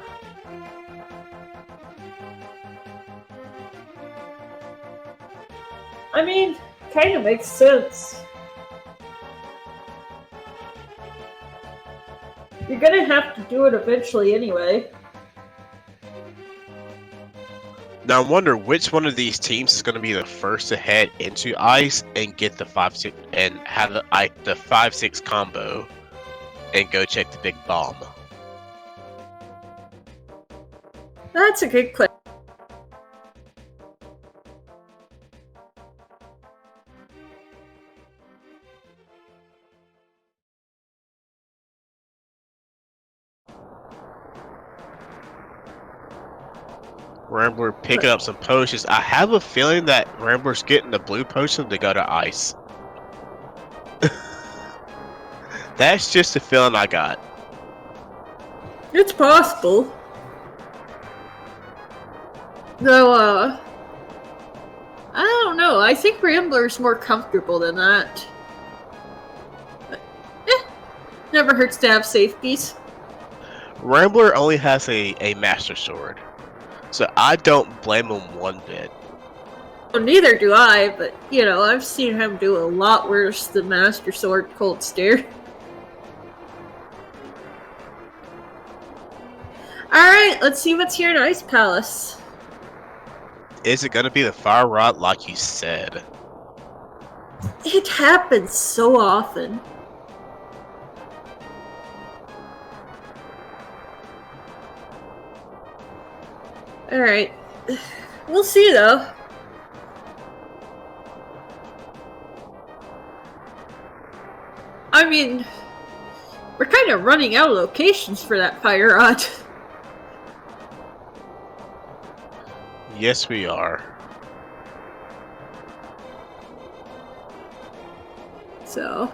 A: I mean, kind of makes sense. You're gonna have to do it eventually anyway.
B: Now I wonder which one of these teams is going to be the first to head into Ice and get the 5-6 and have the 5-6 combo and go check the big bomb.
A: That's a good question.
B: Rambler picking up some potions. I have a feeling that Rambler's getting the blue potion to go to Ice. That's just a feeling I got.
A: It's possible. Though, I don't know. I think Rambler's more comfortable than that. But, never hurts to have safeties.
B: Rambler only has a Master Sword, so I don't blame him one bit.
A: Well, neither do I, but, you know, I've seen him do a lot worse than Master Sword Cold Stare. Alright, let's see what's here in Ice Palace.
B: Is it going to be the Fire Rod like you said?
A: It happens so often. Alright. We'll see, though. I mean, we're kind of running out of locations for that Fire Rod.
B: Yes, we are.
A: So,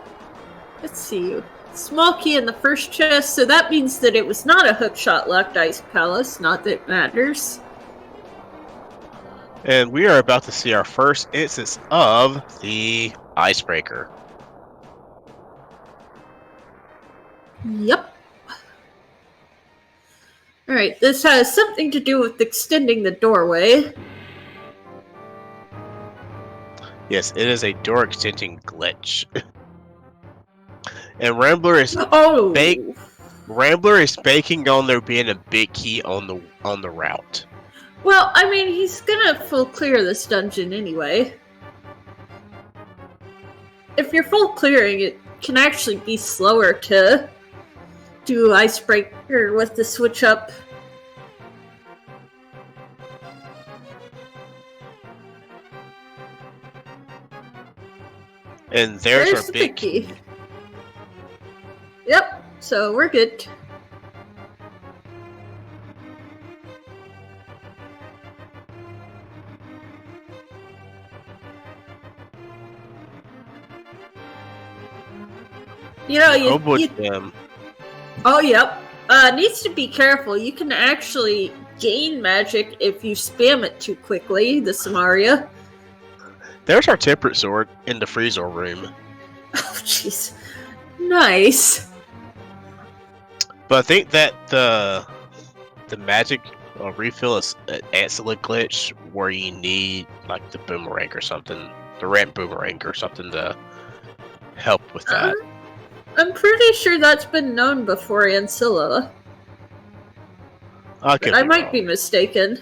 A: let's see. Small key in the first chest, so that means that it was not a hookshot locked Ice Palace. Not that it matters.
B: And we are about to see our first instance of the Icebreaker.
A: Yep. Alright, this has something to do with extending the doorway.
B: Yes, it is a door extension glitch. And Rambler is Rambler is banking on there being a big key on the route.
A: Well, I mean, he's gonna full clear this dungeon anyway. If you're full clearing, it can actually be slower to do Icebreaker with the switch up.
B: And there's our
A: the
B: big key.
A: Yep, so we're good. You know,
B: Hobojim.
A: Oh, yep. Needs to be careful. You can actually gain magic if you spam it too quickly, the Samaria.
B: There's our temperate sword in the freezer room.
A: Oh, jeez. Nice.
B: But I think that the magic refill is an excellent glitch where you need like the boomerang or something, the ramp boomerang or something to help with that.
A: I'm pretty sure that's been known before Ancilla. I might be mistaken.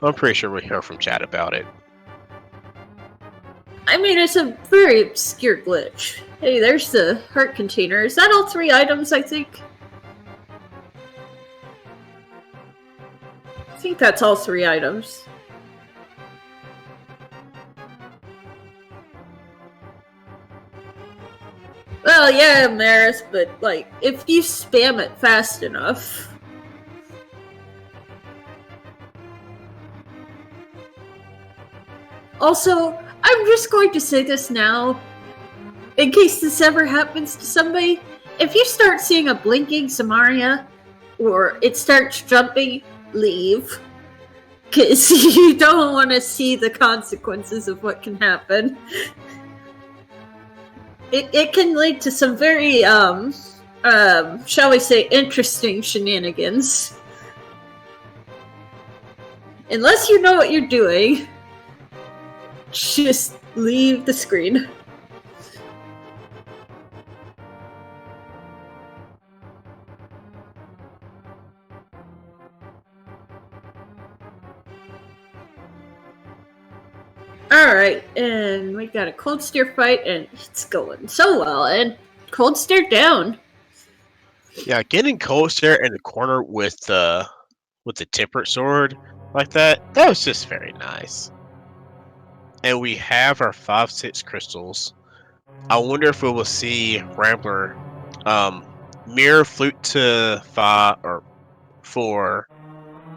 B: I'm pretty sure we hear from chat about it.
A: I mean, it's a very obscure glitch. Hey, there's the heart container. Is that all 3 items, I think? I think that's all 3 items. Well, yeah, Maris, but, like, if you spam it fast enough... Also, I'm just going to say this now, in case this ever happens to somebody. If you start seeing a blinking Samaria, or it starts jumping, leave. Because you don't want to see the consequences of what can happen. It can lead to some very, shall we say, interesting shenanigans. Unless you know what you're doing, just leave the screen. Alright, and we got a cold steer fight, and it's going so well, and cold steer down.
B: Yeah, getting cold steer in the corner with the temperate sword like that was just very nice. And we have our 5/6 crystals. I wonder if we will see Rambler mirror flute to 5 or 4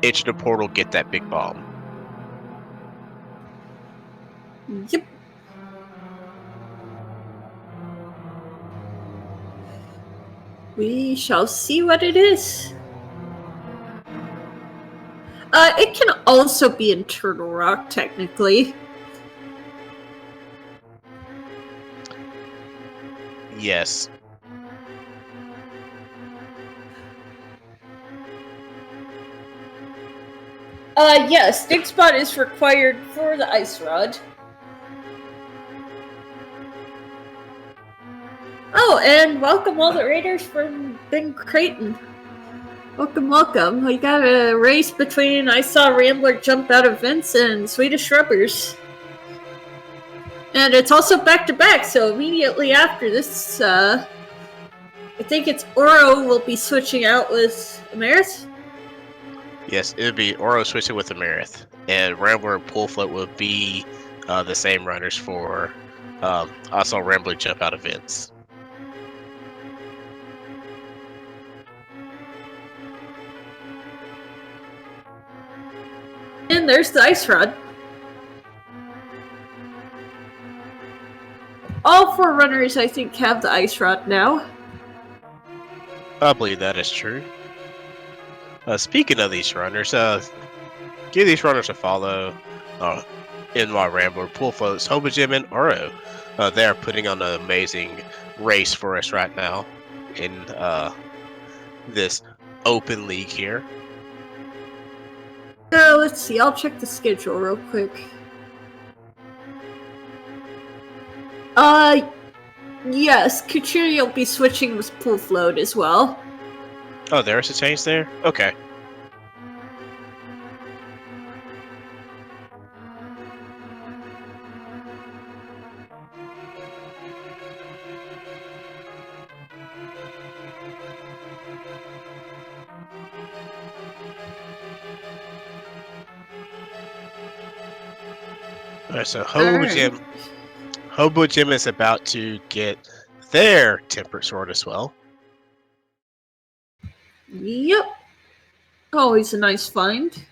B: into the portal, get that big bomb.
A: Yep. We shall see what it is. It can also be in Turtle Rock, technically.
B: Yes.
A: Yes, Dig Spot is required for the Ice Rod. Oh, and welcome all the raiders from Ben Creighton. Welcome, welcome. We got a race between I saw Rambler jump out of vents and Swedish Rubbers. And it's also back-to-back, so immediately after this, I think it's Oro will be switching out with Amerith.
B: Yes, it would be Oro switching with Amerith, and Rambler and Poolfloat will be the same runners for I saw Rambler jump out of vents.
A: And there's the Ice Rod. All 4 runners, I think, have the Ice Rod now.
B: I believe that is true. Speaking of these runners, give these runners a follow. NYRambler, Poolfloats, Hobojim, and Oro. They are putting on an amazing race for us right now in this open league here.
A: Let's see, I'll check the schedule real quick. Yes, Kuchiri will be switching with Poolfloat as well.
B: Oh, there's a change there? Okay. Alright, so
A: Alright.
B: Hobojim is about to get their tempered sword as well.
A: Yep. Always a nice find.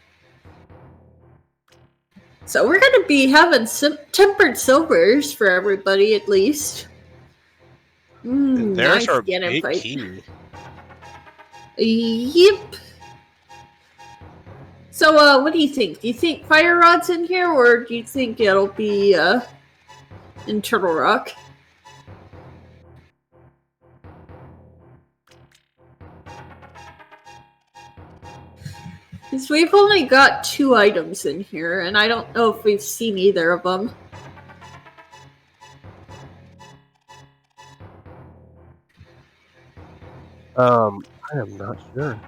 A: So we're gonna be having some tempered silvers for everybody at least.
B: And there's
A: Nice
B: our
A: cannon
B: big
A: fight.
B: key.
A: Yep. So, what do you think? Do you think Fire Rod's in here, or do you think it'll be, in Turtle Rock? Because we've only got 2 items in here, and I don't know if we've seen either of them.
B: I am not sure.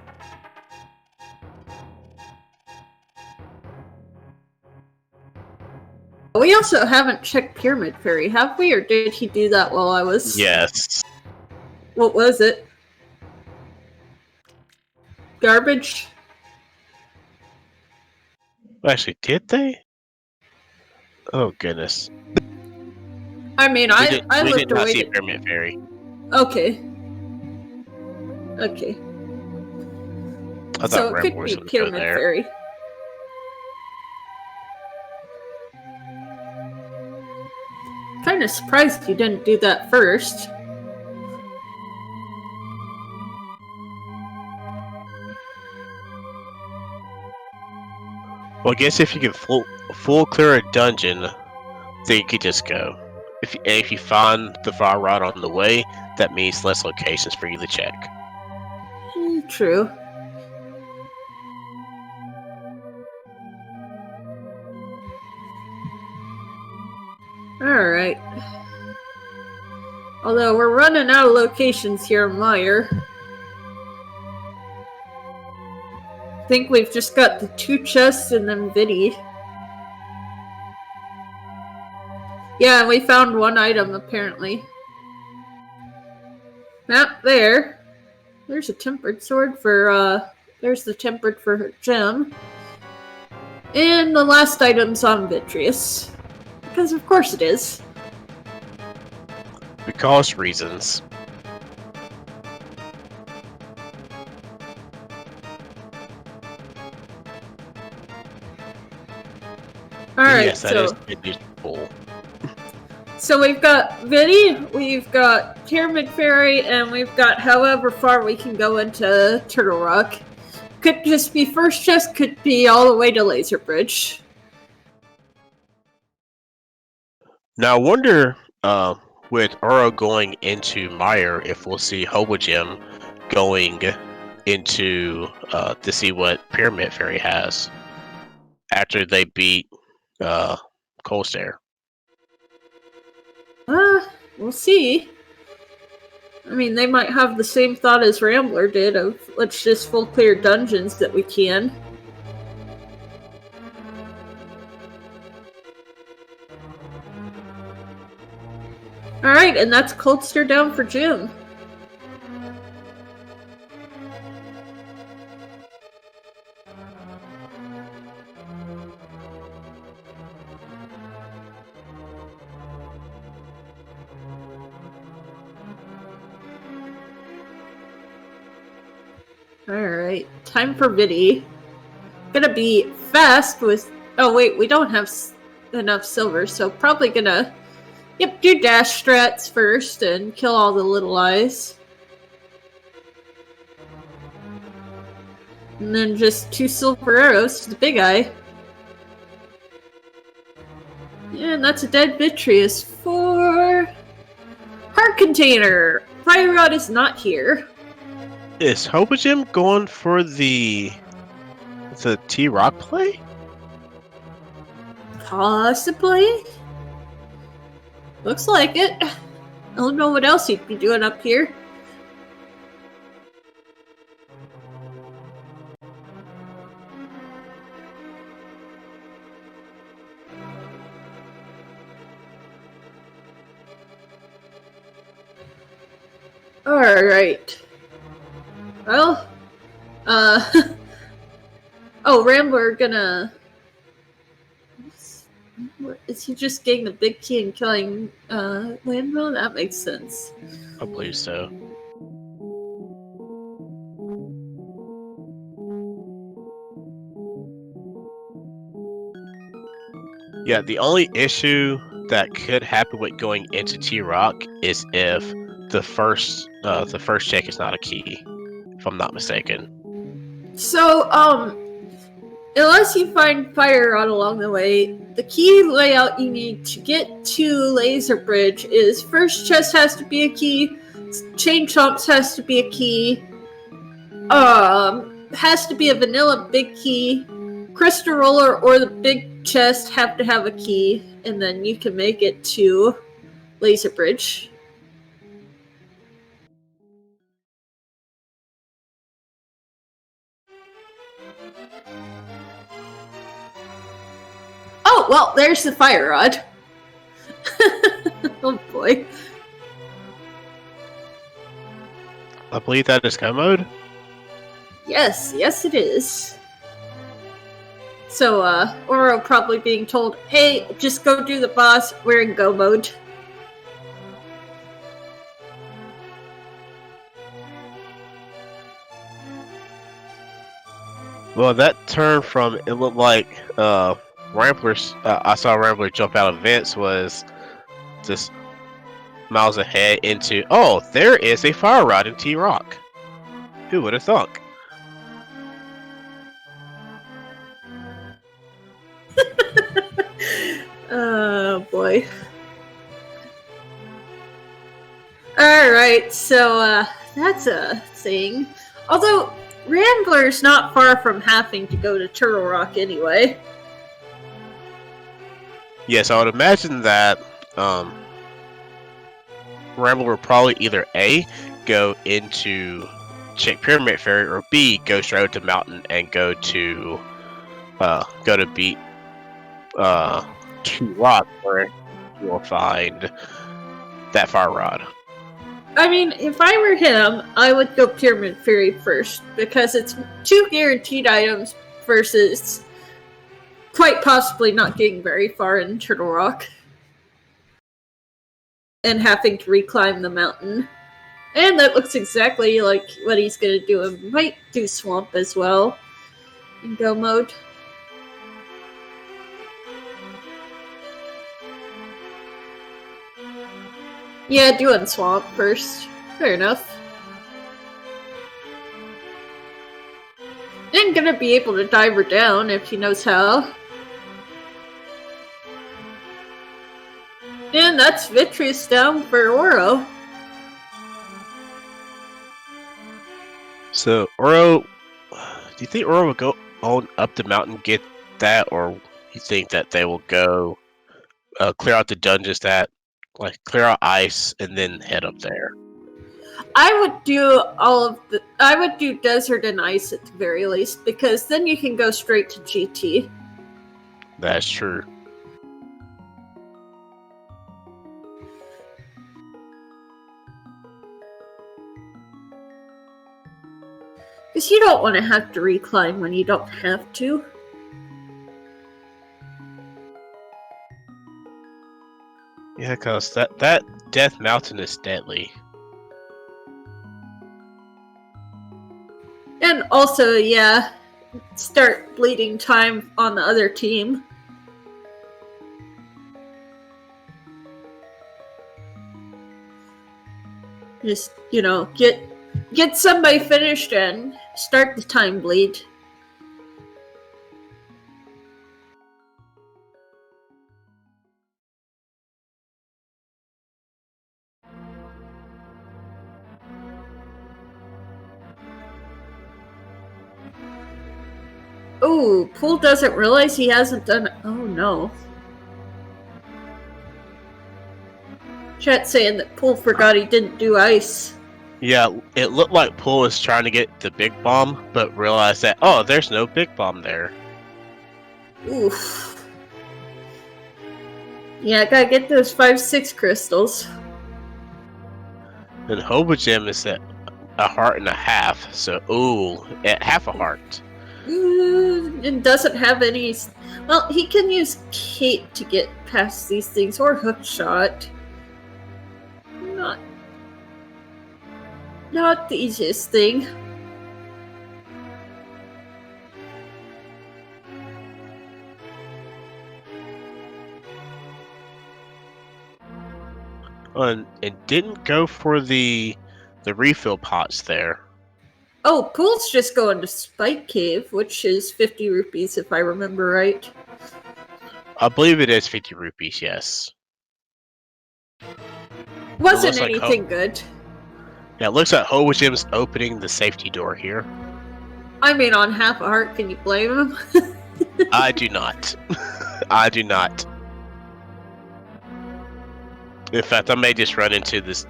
A: We also haven't checked Pyramid Fairy, have we? Or did he do that while I was...
B: Yes.
A: What was it? Garbage?
B: Actually, did they? Oh goodness.
A: I mean, I
B: we
A: looked
B: did not
A: away.
B: see Pyramid Fairy.
A: Okay. Okay.
B: I
A: So
B: thought
A: it could
B: Ramblers
A: be
B: would go
A: Pyramid
B: there.
A: Fairy. Kind of surprised you didn't do that first.
B: Well, I guess if you can full clear a dungeon, then you could just go. If you find the fire rod on the way, that means less locations for you to check.
A: True. Alright. Although we're running out of locations here in Meyer. I think we've just got the 2 chests and then Viddy. Yeah, we found 1 item apparently. Not there. There's a tempered sword for, there's the tempered for Gem. And the last item's on Vitreous. Because of course it is.
B: Because reasons.
A: Alright,
B: yes, that is full.
A: So we've got Viddy, we've got Pyramid Fairy, and we've got however far we can go into Turtle Rock. Could just be first chest, could be all the way to Laser Bridge.
B: Now I wonder, with Uro going into Meyer, if we'll see Hobojim going into to see what Pyramid Fairy has after they beat Coldstare.
A: We'll see. I mean, they might have the same thought as Rambler did of let's just full clear dungeons that we can. Alright, and that's Coldstare down for Jim. Alright, time for Viddy. Gonna be fast with... Oh wait, we don't have enough silver, so probably gonna... Yep, do dash strats first and kill all the little eyes. And then just 2 silver arrows to the big eye. And that's a dead Vitreous for... Heart Container! Fire Rod is not here.
B: Is Hobojim going for the T-Rock play?
A: Possibly. Looks like it. I don't know what else he'd be doing up here. Alright. Well, oh, Rambler gonna... is he just getting the big key and killing Landmill? That makes sense.
B: I believe so. Yeah, the only issue that could happen with going into T-Rock is if the first check is not a key, if I'm not mistaken.
A: So, unless you find Fire Rod along the way, the key layout you need to get to Laser Bridge is first chest has to be a key, Chain Chomps has to be a key, has to be a vanilla big key, Crystal Roller or the big chest have to have a key, and then you can make it to Laser Bridge. Oh, well, there's the Fire Rod. Oh boy.
B: I believe that is go mode.
A: Yes, it is. So, Oro probably being told, hey, just go do the boss, we're in go mode.
B: Well, that turned from, it looked like, Ramblers, I saw Rambler jump out of vents was just miles ahead into, oh, there is a Fire Rod in T-Rock. Who would have thunk?
A: Oh boy. Alright, so that's a thing. Although, Rambler's not far from having to go to Turtle Rock anyway.
B: Yes, I would imagine that Rambler will probably either A, go into check Pyramid Ferry, or B, go straight to Mountain and go to beat T-Rock, where you will find that Fire Rod.
A: I mean, if I were him, I would go Pyramid Ferry first, because it's 2 guaranteed items versus quite possibly not getting very far in Turtle Rock. And having to reclimb the mountain. And that looks exactly like what he's going to do. He might do Swamp as well in go mode. Yeah, doing Swamp first. Fair enough. And gonna be able to dive her down if he knows how. And that's Vitreous down for Oro.
B: So, Oro, do you think Oro will go on up the mountain, get that, or you think that they will go clear out the dungeons that, like, clear out ice and then head up there?
A: I would do desert and ice at the very least, because then you can go straight to GT.
B: That's true.
A: Because you don't want to have to reclimb when you don't have to.
B: Yeah, because that Death Mountain is deadly.
A: And also, yeah, start bleeding time on the other team. Just, get somebody finished and start the time bleed. Oh, Pool doesn't realize he hasn't done... Oh, no. Chat saying that Pool forgot he didn't do ice.
B: Yeah, it looked like Pool was trying to get the big bomb, but realized that, oh, there's no big bomb there.
A: Oof. Yeah, gotta get those 5-6 crystals.
B: And Hobojim is at 1.5 hearts, so, ooh, at half a heart.
A: And doesn't have any. Well, he can use cape to get past these things, or hook shot. Not the easiest thing.
B: And didn't go for the refill pots there.
A: Oh, Pool's just going to Spike Cave, which is 50 rupees if I remember right.
B: I believe it is 50 rupees, yes.
A: Wasn't anything good.
B: Yeah, it looks like Hobojim's opening the safety door here.
A: I mean, on half a heart, can you blame him?
B: I do not. I do not. In fact, I may just run into this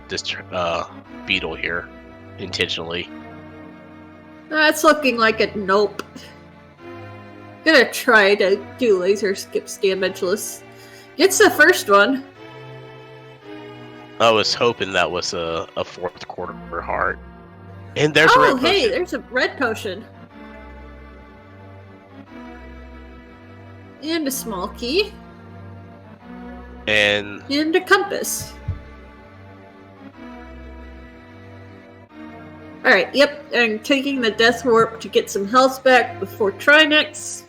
B: beetle here intentionally.
A: It's looking like a nope. Gonna try to do laser skips damageless. Gets the first one.
B: I was hoping that was a fourth quarter heart. And there's a red potion.
A: Hey, there's a red potion. And a small key.
B: And
A: a compass. Alright, yep, I'm taking the death warp to get some health back before Trinex.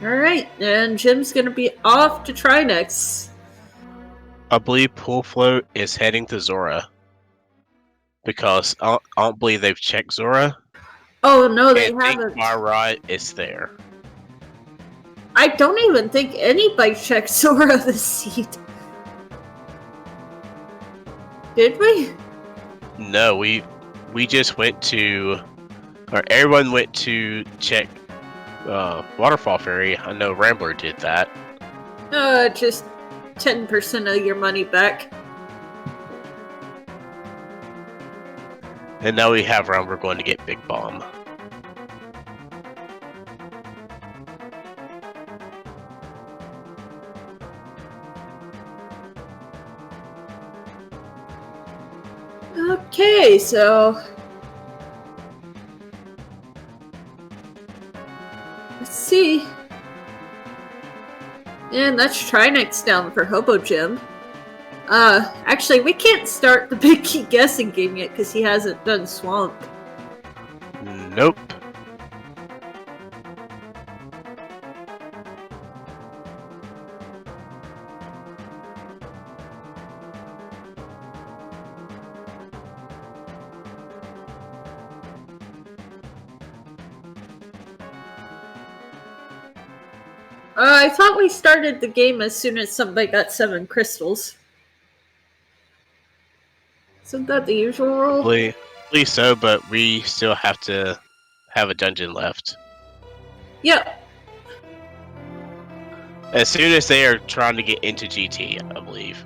A: Alright, and Jim's gonna be off to Trinex.
B: I believe Pool Float is heading to Zora. Because I don't believe they've checked Zora.
A: Oh no, they haven't.
B: Far right is there.
A: I don't even think anybody checked Zora this seed. Did we?
B: No, we just went to, or everyone went to check Waterfall Ferry. I know Rambler did that.
A: Just 10% of your money back.
B: And now we have Rambler going to get Big Bomb.
A: Okay, so let's see. And that's Trinex down for Hobojim. Actually, we can't start the Big Key guessing game yet because he hasn't done Swamp.
B: Nope.
A: I thought we started the game as soon as somebody got 7 crystals. Isn't that the usual rule?
B: Probably so, but we still have to have a dungeon left.
A: Yep.
B: As soon as they are trying to get into GT, I believe.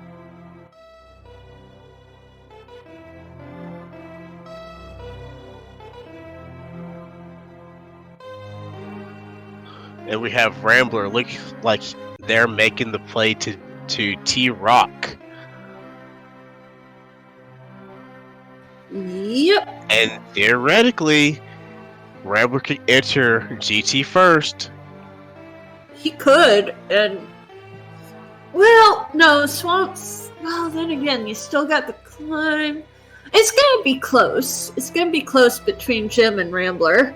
B: And we have Rambler look like they're making the play to T-Rock.
A: Yep.
B: And theoretically, Rambler could enter GT first.
A: He could, and well, no, Swamps. Well, then again, you still got the climb. It's gonna be close. It's gonna be close between Jim and Rambler.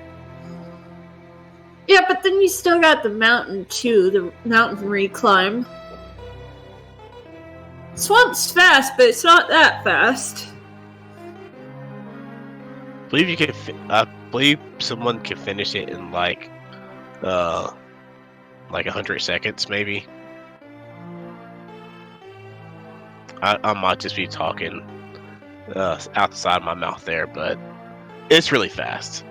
A: Yeah, but then you still got the mountain too, the mountain reclimb. Swamp's fast, but it's not that fast.
B: I believe someone can finish it in like 100 seconds, maybe. I might just be talking outside my mouth there, but it's really fast.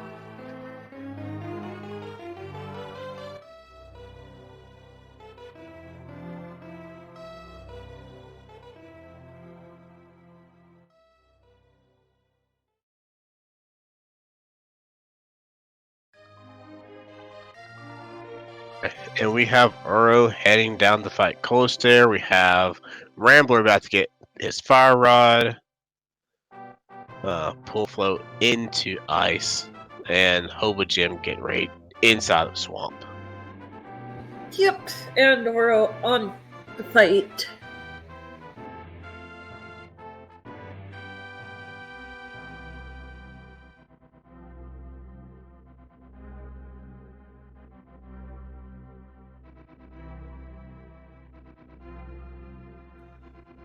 B: And we have Uro heading down to fight Colstair. We have Rambler about to get his fire rod. Pool Float into ice, and Hobojim getting ready inside the swamp.
A: Yep, and we're on the fight.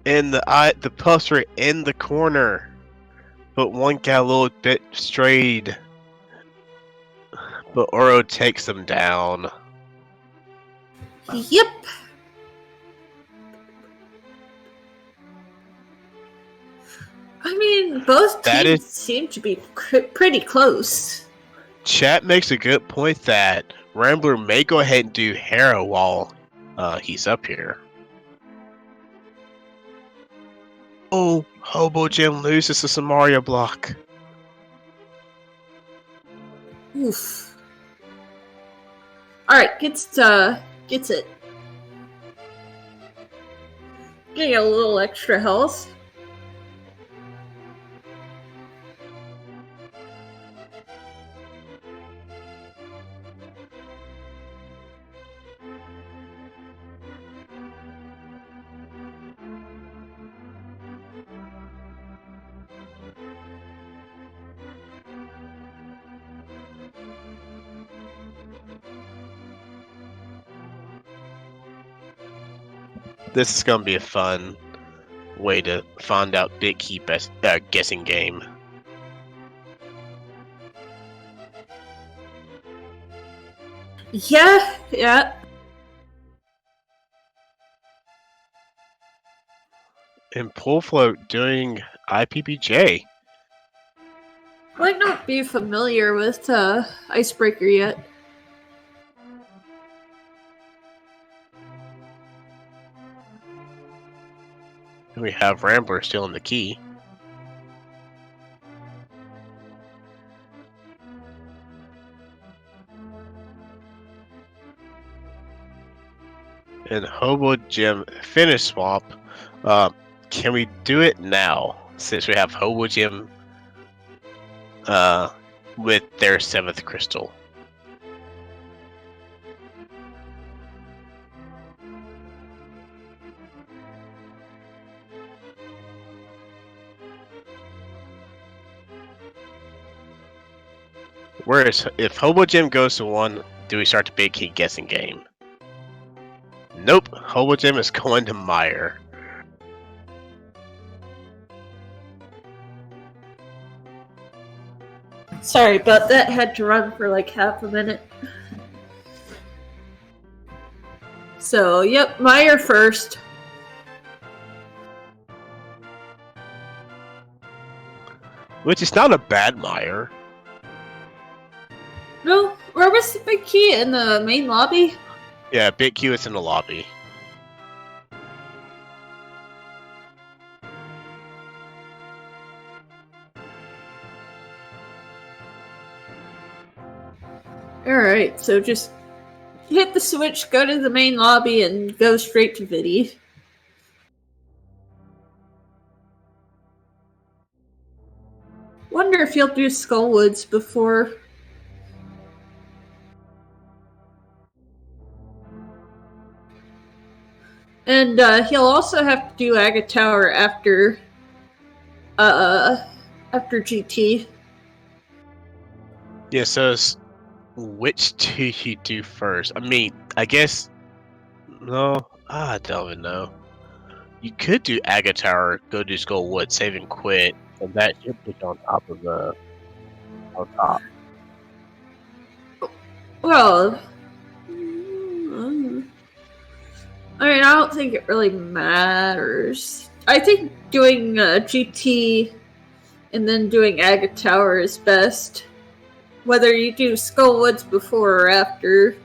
B: And the puffs are in the corner, but one got a little bit strayed. But Oro takes them down.
A: Yep. I mean, both teams seem to be pretty close.
B: Chat makes a good point that Rambler may go ahead and do Hera while he's up here. Oh, Hobojim loses the Samaria block.
A: Oof. Alright, gets it. Getting a little extra health.
B: This is going to be a fun way to find out Big Key guessing game.
A: Yeah.
B: And Pool Float doing IPPJ.
A: Might not be familiar with Icebreaker yet.
B: And we have Rambler still in the key. And Hobojim finish swap. Can we do it now? Since we have Hobojim with their 7th crystal. Whereas if Hobojim goes to 1, do we start the Big Key guessing game? Nope, Hobojim is going to Meyer.
A: Sorry, but that had to run for like half a minute. So, yep, Meyer first.
B: Which is not a bad Meyer.
A: No, where was the Big Key? In the main lobby?
B: Yeah, Big Q is in the lobby.
A: Alright, so just hit the switch, go to the main lobby, and go straight to Viddy. Wonder if he'll do Skullwoods before. And he'll also have to do Aga Tower after GT.
B: Yeah, so which do you do first? I mean, I guess no, I don't even know. You could do Aga Tower, go do Skullwood, save and quit, and that should put you on top of the top.
A: Well, I mean, I don't think it really matters. I think doing GT and then doing Aga Tower is best. Whether you do Skullwoods before or after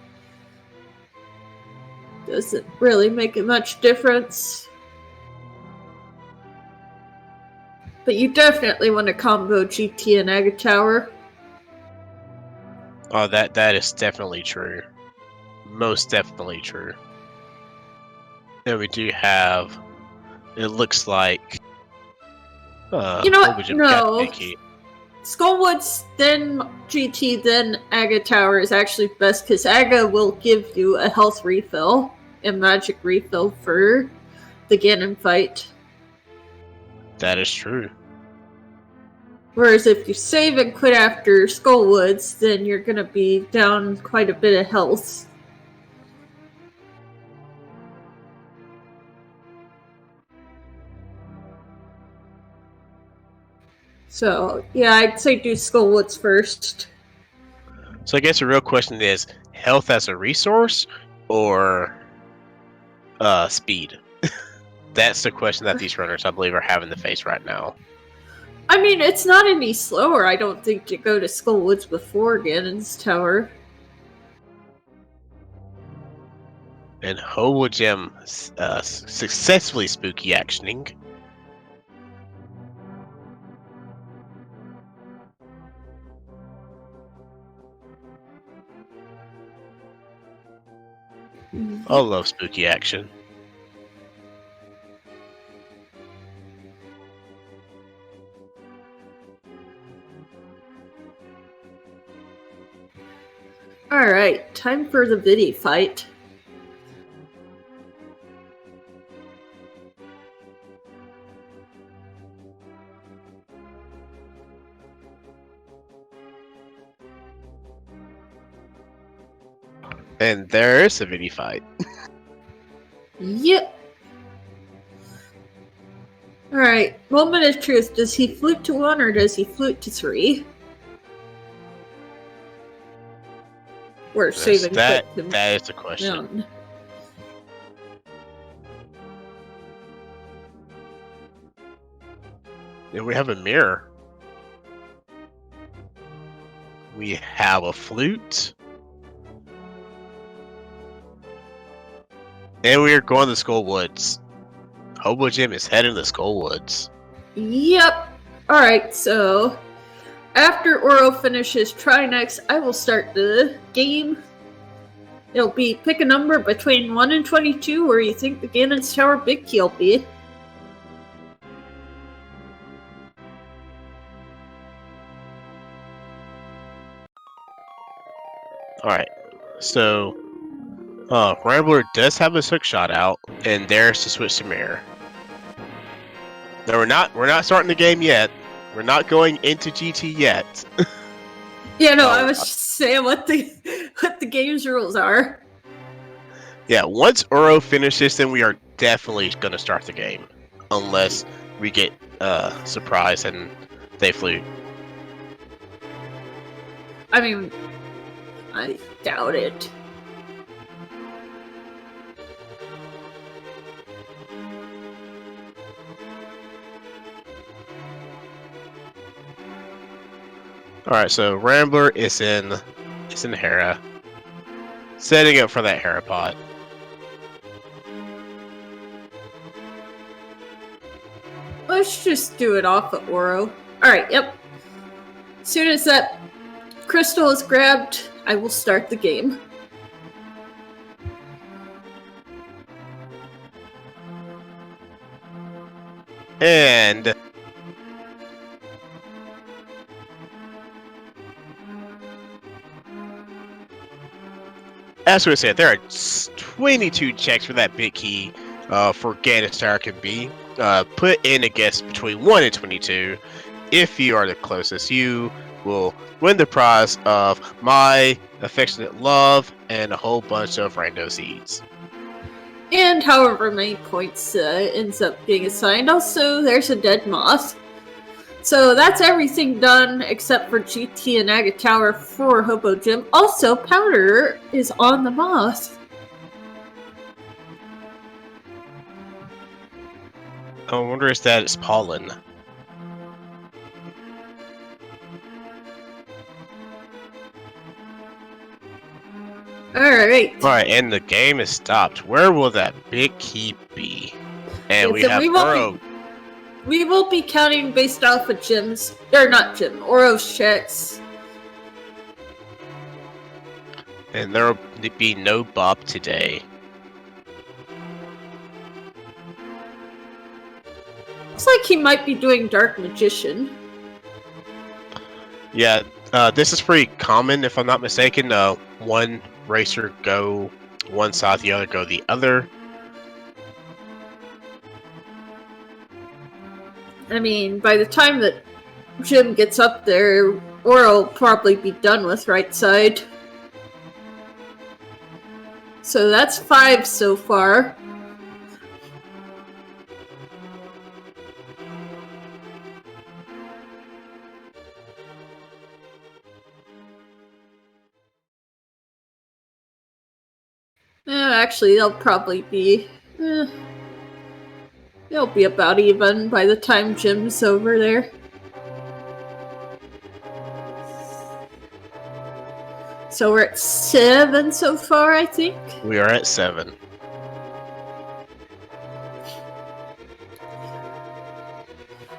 A: doesn't really make a much difference. But you definitely want to combo GT and Aga Tower.
B: Oh, that is definitely true. Most definitely true. And we do have, it looks like
A: You know what?
B: Hobojim got the
A: No.
B: big key.
A: Skullwoods, then GT, then Aga Tower is actually best because Aga will give you a health refill and magic refill for the Ganon fight.
B: That is true.
A: Whereas if you save and quit after Skullwoods, then you're gonna be down quite a bit of health. So, yeah, I'd say do Skullwoods first.
B: So I guess the real question is health as a resource or speed? That's the question that these runners, I believe, are having to face right now.
A: I mean, it's not any slower, I don't think, to go to Skullwoods before Ganon's Tower.
B: And Hobojim successfully spooky actioning. I love spooky action.
A: Alright, time for the Viddy fight.
B: And there is a Viddy fight.
A: Yep. Alright, moment of truth. Does he flute to 1 or does he flute to 3? We're saving
B: that
A: him
B: is the question.
A: down.
B: And we have a mirror. We have a flute. And we are going to Skullwoods. Hobojim is heading to Skullwoods.
A: Yep. Alright, so after Oro finishes Try Next, I will start the game. It'll be pick a number between 1 and 22 where you think the Ganon's Tower Big Key will be.
B: Alright, so Rambler does have a hook shot out, and there's to switch to mirror. No, we're not starting the game yet. We're not going into GT yet.
A: Yeah, no, I was just saying what the game's rules are.
B: Yeah, once Oro finishes, then we are definitely gonna start the game. Unless we get surprised and they flute.
A: I mean, I doubt it.
B: Alright, so Rambler is in Hera. Setting up for that Hera pot.
A: Let's just do it off of Oro. Alright, yep. As soon as that crystal is grabbed, I will start the game.
B: And as we said, there are 22 checks for that big key for Ganon's Tower can be. Put in a guess between 1 and 22. If you are the closest, you will win the prize of my affectionate love and a whole bunch of rando seeds.
A: And however many points ends up being assigned. Also, there's a dead moth. So that's everything done except for GT and Aga Tower for Hobojim. Also, Powder is on the moth.
B: I wonder if that is pollen.
A: Alright.
B: Alright, and the game is stopped. Where will that big key be? And we have Oro.
A: We will be counting based off of Jim's, or not Jim, Oro's checks.
B: And there will be no Bob today.
A: Looks like he might be doing Dark Magician.
B: Yeah, this is pretty common, if I'm not mistaken. One racer go one side, the other go the other.
A: I mean, by the time that Jim gets up there, Oro will probably be done with right side. So that's 5 so far. Actually, they'll probably be... they'll be about even by the time Jim's over there. So we're at 7 so far, I think.
B: We are at 7.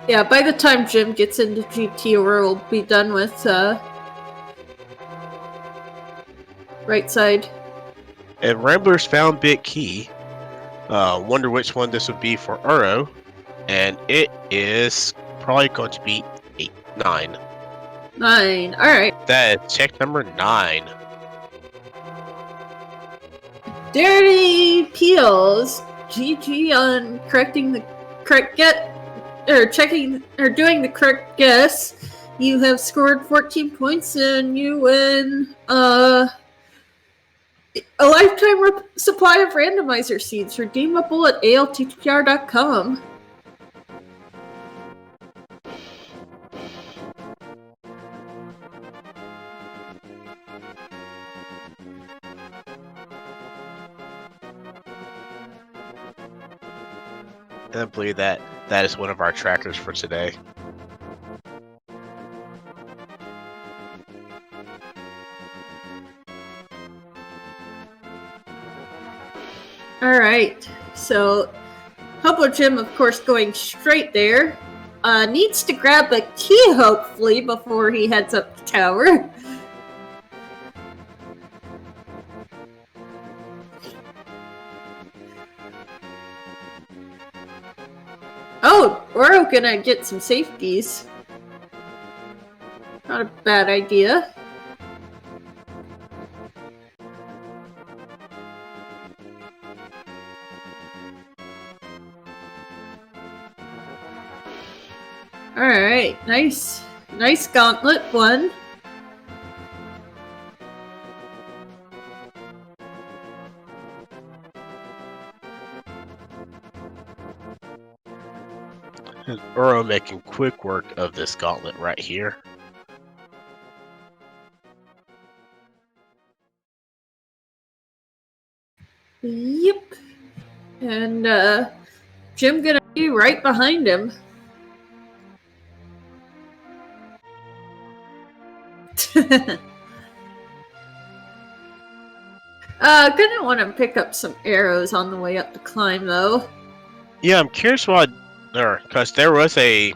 A: Yeah, by the time Jim gets into GT, we'll be done with right side.
B: And Ramblers found Big Key. Wonder which one this would be for Uro. And it is probably going to be 9.
A: 9, alright.
B: That is check number 9.
A: Dirty Peels, GG on correcting the correct doing the correct guess. You have scored 14 points and you win a lifetime supply of randomizer seeds redeemable at ALTTPR.com.
B: And I believe that is one of our trackers for today.
A: Alright, so Hobojim, of course, going straight there. Needs to grab a key, hopefully, before he heads up the tower. Oh, we're gonna get some safeties. Not a bad idea. Alright, nice gauntlet one.
B: And Uro making quick work of this gauntlet right here.
A: Yep. And Jim gonna be right behind him. Gonna want to pick up some arrows on the way up the climb, though.
B: Yeah, I'm curious why, because there was a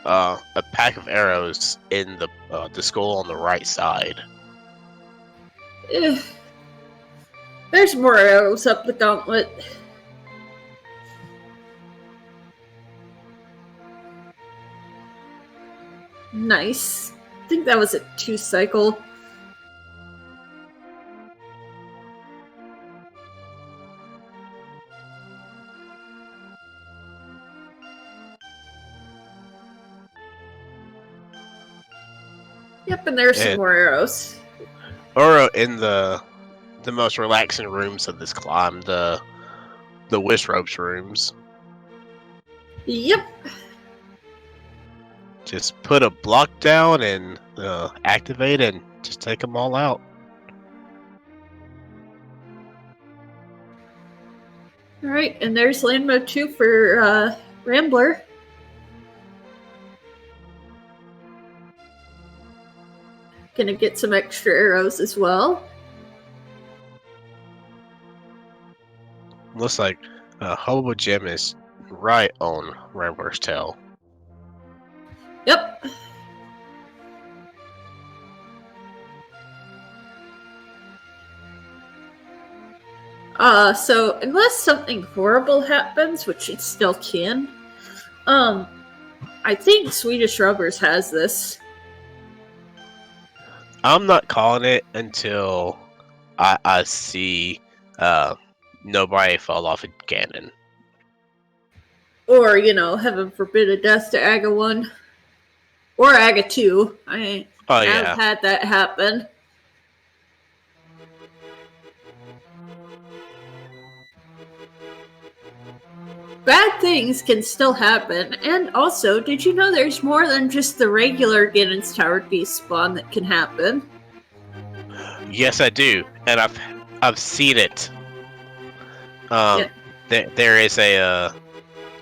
B: pack of arrows in the skull on the right side.
A: There's more arrows up the gauntlet. Nice. I think that was a 2 cycle. Yep, and there's some more arrows.
B: Uro in the most relaxing rooms of this climb, the wish ropes rooms.
A: Yep.
B: Just put a block down and activate and just take them all out.
A: Alright, and there's land mode 2 for Rambler. Gonna get some extra arrows as well.
B: Looks like Hobojim is right on Rambler's tail.
A: Yep. So unless something horrible happens, which it still can, I think Swedish Rubbers has this.
B: I'm not calling it until I see nobody fall off a cannon.
A: Or, heaven forbid, a death to Aga 1. Or Aga 2. I have had that happen. Bad things can still happen, and also, did you know there's more than just the regular Ganon's Tower despawn that can happen?
B: Yes, I do, and I've seen it. There is a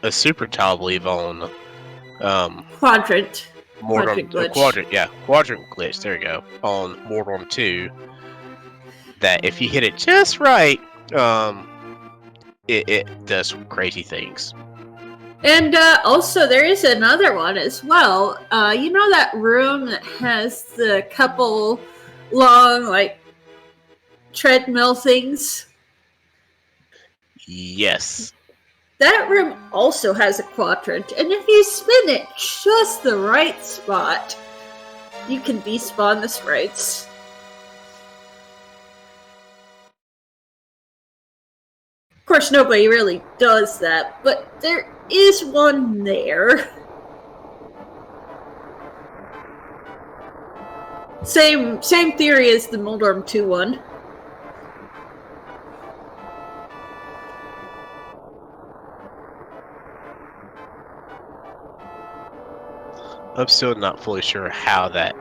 B: super tile, I believe, on
A: Quadrant.
B: Quadrant glitch. There you go. On Mordorm 2, that if you hit it just right, it does crazy things.
A: And also, there is another one as well. You know that room that has the couple long, treadmill things?
B: Yes.
A: That room also has a quadrant, and if you spin it just the right spot, you can despawn the sprites. Of course, nobody really does that, but there is one there. Same theory as the Moldorm 2 one.
B: I'm still not fully sure how that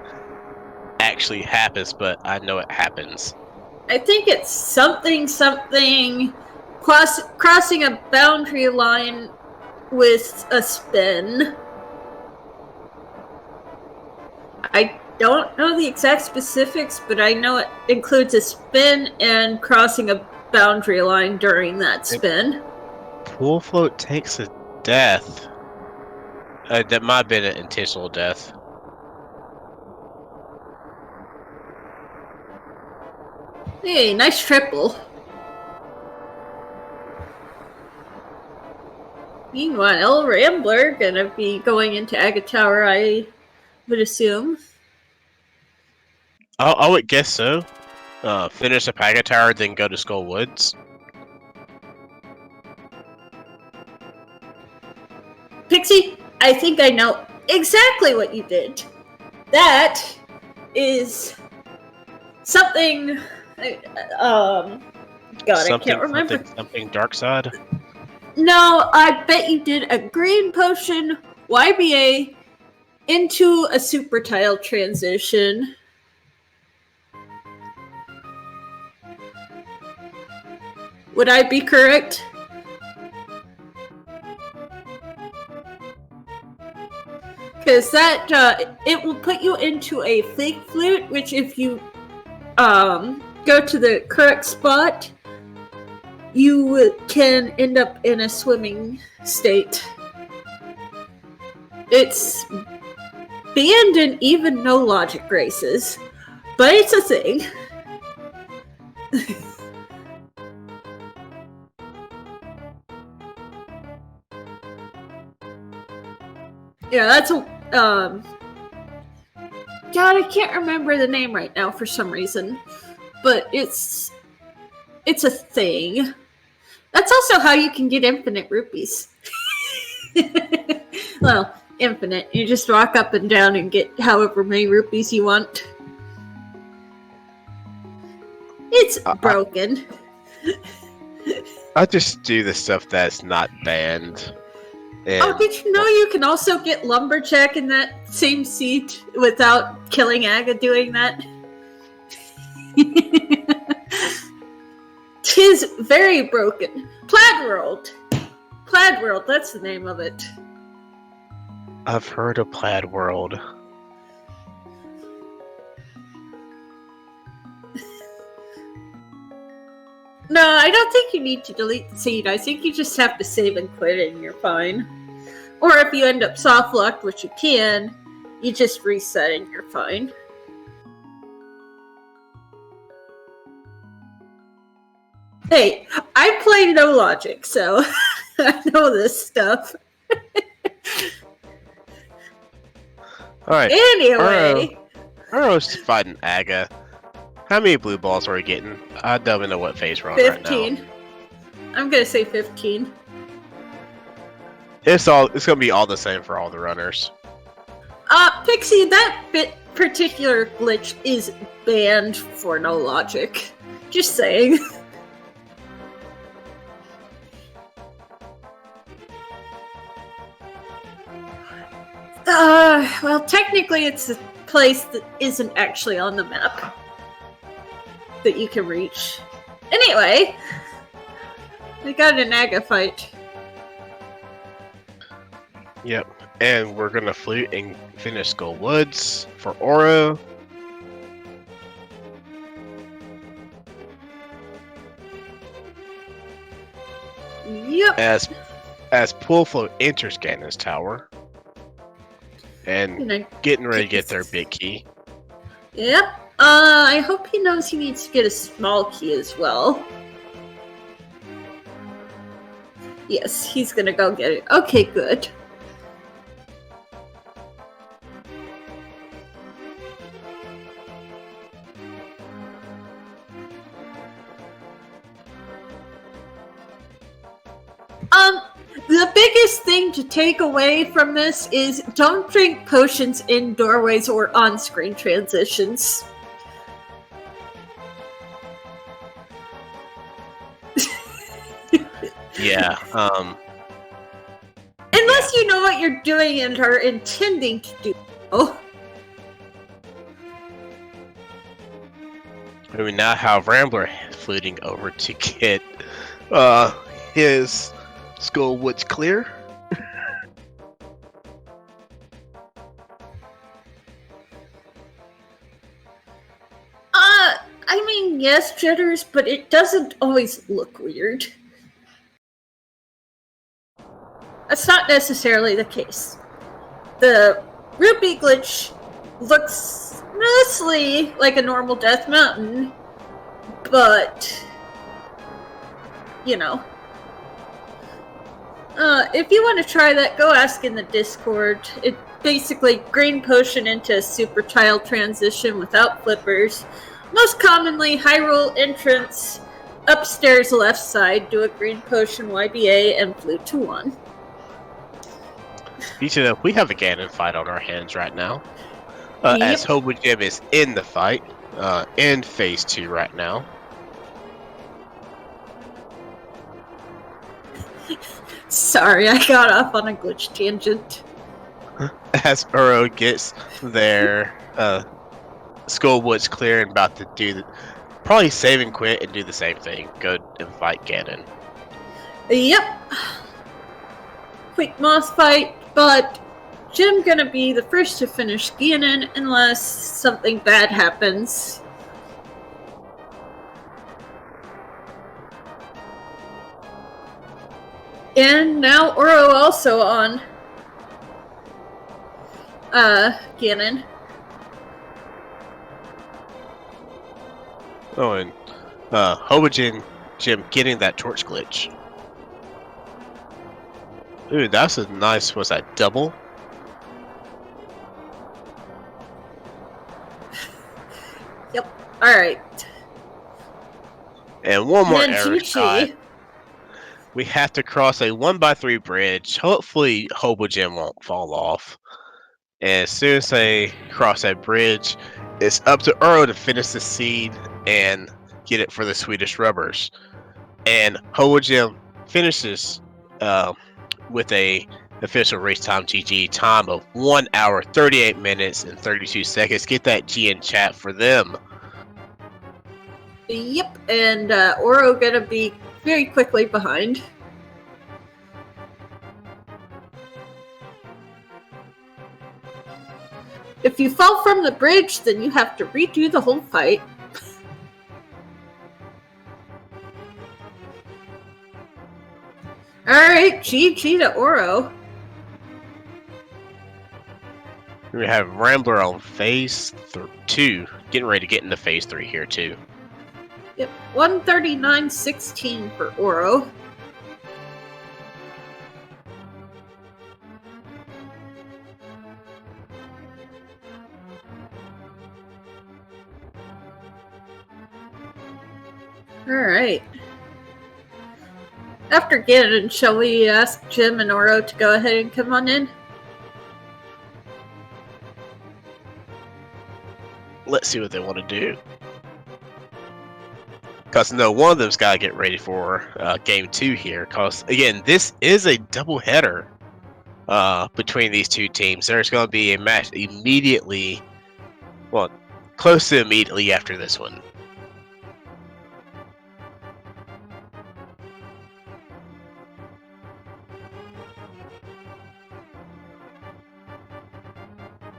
B: actually happens, but I know it happens.
A: I think it's something crossing a boundary line with a spin. I don't know the exact specifics, but I know it includes a spin and crossing a boundary line during that spin.
B: Pool float takes a death. That might have been an intentional death.
A: Hey, nice triple. Meanwhile, NYRambler gonna be going into Aga Tower, I would assume.
B: I would guess so. Finish up Aga Tower, then go to Skull Woods.
A: Pixie, I think I know exactly what you did. That is something. God, I can't remember.
B: Something dark side?
A: No, I bet you did a green potion YBA into a super tile transition. Would I be correct? Because that, it will put you into a fake flute, which if you go to the correct spot, you can end up in a swimming state. It's banned in even no logic races, but it's a thing. Yeah, that's a God, I can't remember the name right now for some reason, but it's a thing. That's also how you can get infinite rupees. Well, infinite. You just walk up and down and get however many rupees you want. It's broken.
B: I just do the stuff that's not banned.
A: Oh, did you know you can also get Lumberjack in that same seat without killing Aga doing that? Tis very broken. Plaid World, that's the name of it.
B: I've heard of Plaid World.
A: No, I don't think you need to delete the seed. I think you just have to save and quit and you're fine. Or if you end up soft locked, which you can, you just reset and you're fine. Hey, I play no logic, so I know this stuff.
B: Alright.
A: Anyway.
B: Oro's fighting Aga. How many blue balls are we getting? I don't even know what phase we're on
A: 15.
B: right now.
A: I'm gonna say 15.
B: It's gonna be all the same for all the runners.
A: Pixie, that particular glitch is banned for no logic. Just saying. Well, technically it's a place that isn't actually on the map that you can reach. Anyway, we got an Aga fight.
B: Yep, and we're gonna flute and finish Skull Woods for Oro.
A: Yep.
B: As Pool Float enters Ganon's tower. And getting ready to get their big key.
A: Yep. I hope he knows he needs to get a small key as well. Yes, he's gonna go get it. Okay, good. The biggest thing to take away from this is don't drink potions in doorways or on-screen transitions.
B: Yeah,
A: Unless you know what you're doing and are intending to do so.
B: We now have Rambler fluting over to get his Skull Woods clear.
A: I mean, yes, jitters, but it doesn't always look weird. That's not necessarily the case. The Rupee glitch looks mostly like a normal Death Mountain, but, you know. If you want to try that, go ask in the Discord. It basically green potion into a super tile transition without flippers. Most commonly, Hyrule entrance, upstairs left side, do a green potion YBA, and flute to 1.
B: We have a Ganon fight on our hands right now.
A: Yep.
B: As Hobojim is in the fight, in phase 2 right now.
A: Sorry, I got off on a glitch tangent.
B: As Uro gets their Skull Woods clear and about to do probably save and quit and do the same thing. Go and fight Ganon.
A: Yep. Quick moss fight, but Jim gonna be the first to finish Ganon unless something bad happens. And now Oro also on Ganon.
B: Oh, and Hobojim Jim getting that torch glitch. Ooh, that's a nice, was that double?
A: Yep. Alright.
B: And one more
A: And
B: error
A: Chi-Chi.
B: shot. We have to cross a 1x3 bridge. Hopefully Hobojim won't fall off. And as soon as they cross that bridge, it's up to Uro to finish the seed and get it for the Swedish rubbers. And Hobojim finishes with a official race time GG time of 1 hour 38 minutes and 32 seconds. Get that G in chat for them.
A: Yep, and Oro gonna be very quickly behind. If you fall from the bridge, then you have to redo the whole fight. Alright, GG to Oro.
B: We have Rambler on phase 2, getting ready to get into phase 3 here too.
A: Yep, 139.16 for Oro. Alright. After Ganon, shall we ask Jim and Oro to go ahead and come on in?
B: Let's see what they want to do. Because no, one of them's got to get ready for game 2 here. Because again, this is a doubleheader between these two teams. There's going to be a match immediately, well, close to immediately after this one.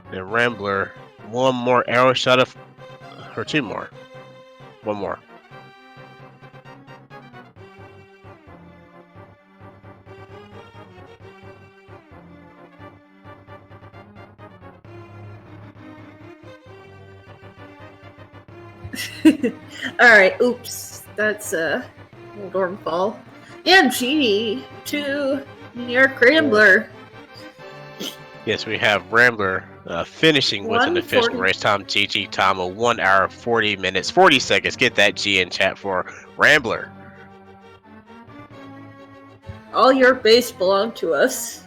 B: And Rambler, one more arrow shot of, or two more. One more.
A: Alright, oops. That's a Dormfall. And Genie to NYRambler.
B: Yes, we have Rambler finishing with an official
A: 1:40.
B: race time. GG time of 1 hour, 40 minutes, 40 seconds. Get that G in chat for Rambler.
A: All your base belong to us.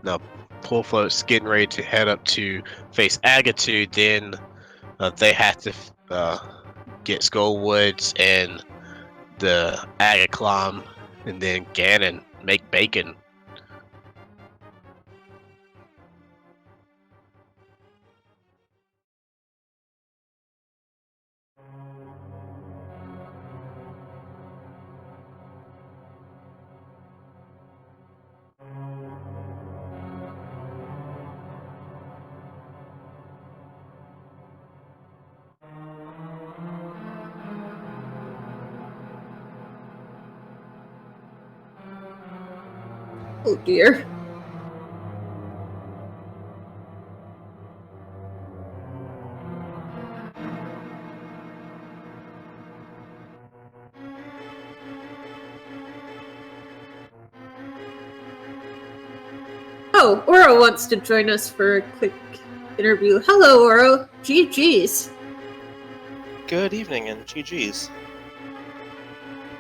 B: Now, Pull Float's getting ready to head up to face Agatude. Then they have to get Skullwoods and the Agaclom, and then Ganon make bacon.
A: Oh dear. Oh, Oro wants to join us for a quick interview. Hello, Oro. GG's.
C: Good evening and GG's.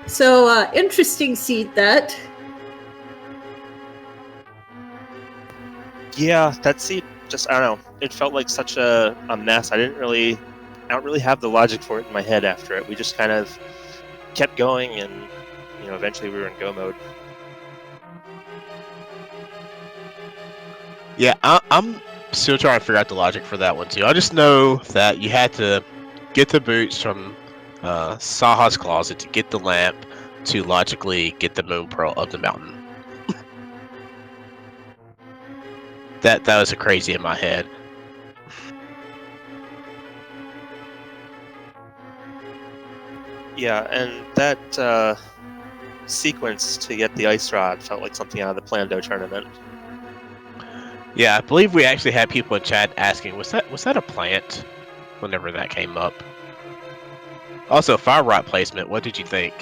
A: So, interesting seed that.
C: Yeah, that seed just, I don't know, it felt like such a mess. I don't really have the logic for it in my head after it. We just kind of kept going and, you know, eventually we were in go mode.
B: Yeah, I'm still trying to figure out the logic for that one too. I just know that you had to get the boots from Saha's closet to get the lamp to logically get the moon pearl up the mountain. That was a crazy in my head.
C: Yeah, and that sequence to get the ice rod felt like something out of the Plando tournament.
B: Yeah, I believe we actually had people in chat asking, was that a plant? Whenever that came up. Also, fire rod placement. What did you think?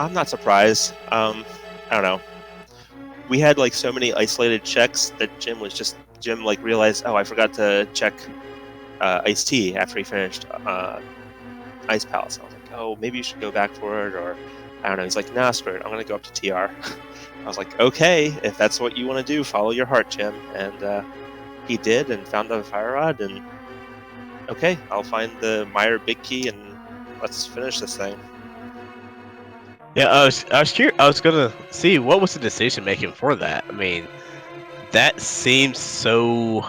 C: I'm not surprised. I don't know. We had like so many isolated checks that Jim like realized, oh, I forgot to check Ice Tea after he finished Ice Palace. I was like, oh, maybe you should go back for it, or I don't know. He's like, nah, screw it. I'm gonna go up to TR. I was like, okay, if that's what you want to do, follow your heart, Jim. And he did, and found the fire rod. And okay, I'll find the Meyer big key, and let's finish this thing.
B: Yeah, I was curious. I was gonna see what was the decision making for that. I mean, that seems so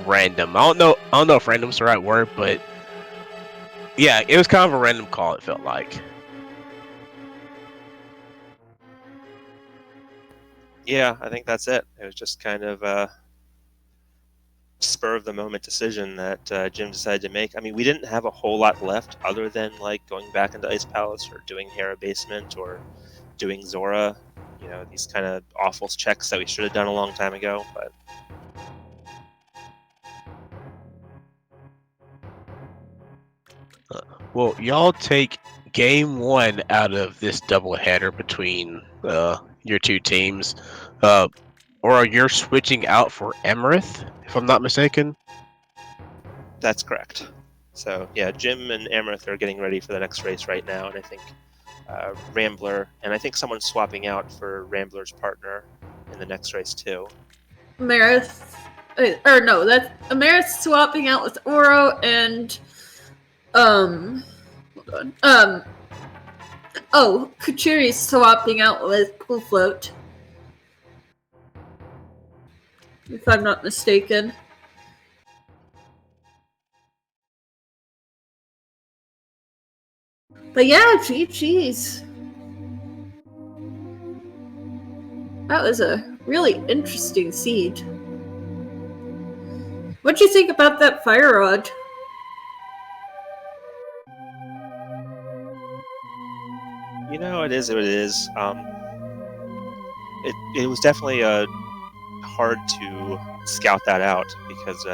B: random. I don't know if random's the right word, but yeah, it was kind of a random call. It felt like.
C: Yeah, I think that's it. It was just kind of a spur of the moment decision that Jim decided to make. I mean, we didn't have a whole lot left other than like going back into Ice Palace or doing Hera Basement or doing Zora. You know, these kind of awful checks that we should have done a long time ago. But
B: Well, y'all take game one out of this doubleheader between your two teams. Or you're switching out for Emerith, if I'm not mistaken.
C: That's correct. So yeah, Jim and Amherst are getting ready for the next race right now, and I think Rambler, and I think someone's swapping out for Rambler's partner in the next race too.
A: Amarith, or no, that's Amarith swapping out with Oro and hold on. Oh, Kuchiri's swapping out with Pool Float. If I'm not mistaken. But yeah, GG's. That was a really interesting seed. What'd you think about that fire rod?
C: You know, it is what it is. It was definitely hard to scout that out because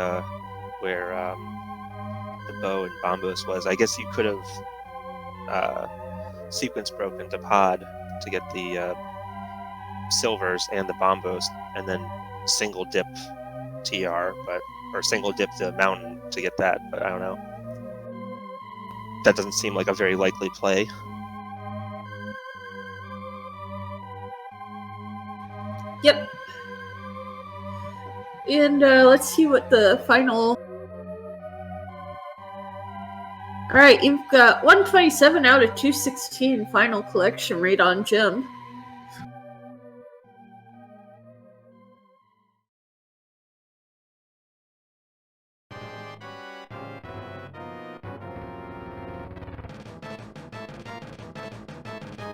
C: where the bow and bombos was, I guess you could have sequence broken to pod to get the silvers and the bombos, and then single dip TR, or single dip the mountain to get that. But I don't know. That doesn't seem like a very likely play.
A: Yep. And let's see what the final... Alright, you've got 127 out of 216 final collection rate on Jim.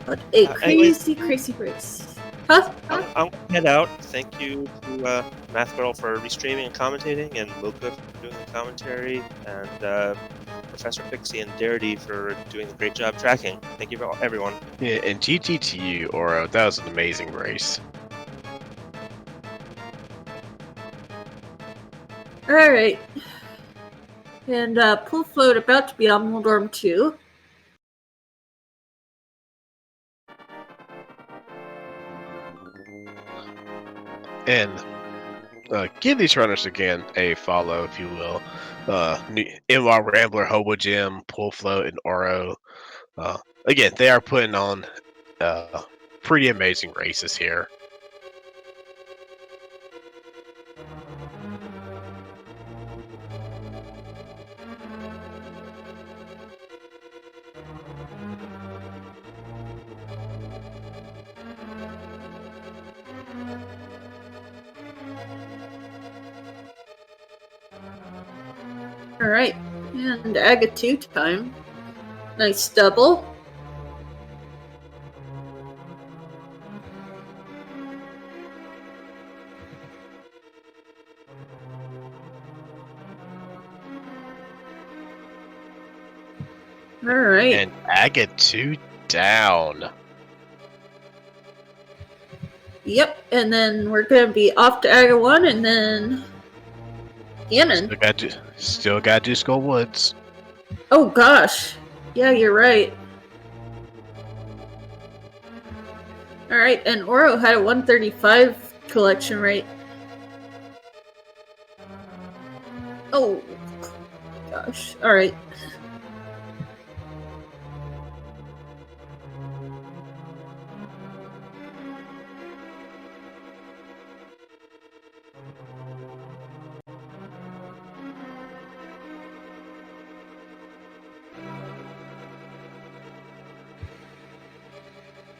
A: What a crazy race. Huh?
C: I'm going to head out. Thank you to Math Girl for restreaming and commentating, and Mocha for doing the commentary, and Professor Pixie and Darity for doing a great job tracking. Thank you, everyone.
B: Yeah, and GG to you, Oro. That was an amazing race.
A: Alright. And Pool Float about to be on Moldorm 2.
B: And give these runners again a follow, if you will. NYRambler, Hobojim, Pool Float, and Oro. Again, they are putting on pretty amazing races here.
A: Alright, and Aga 2 time. Nice double. Alright.
B: And Aga 2 down.
A: Yep, and then we're gonna be off to Aga 1 and then Ganon.
B: Still got to do Skull Woods.
A: Oh gosh. Yeah, you're right. Alright, and Oro had a 135 collection rate. Oh gosh. Alright.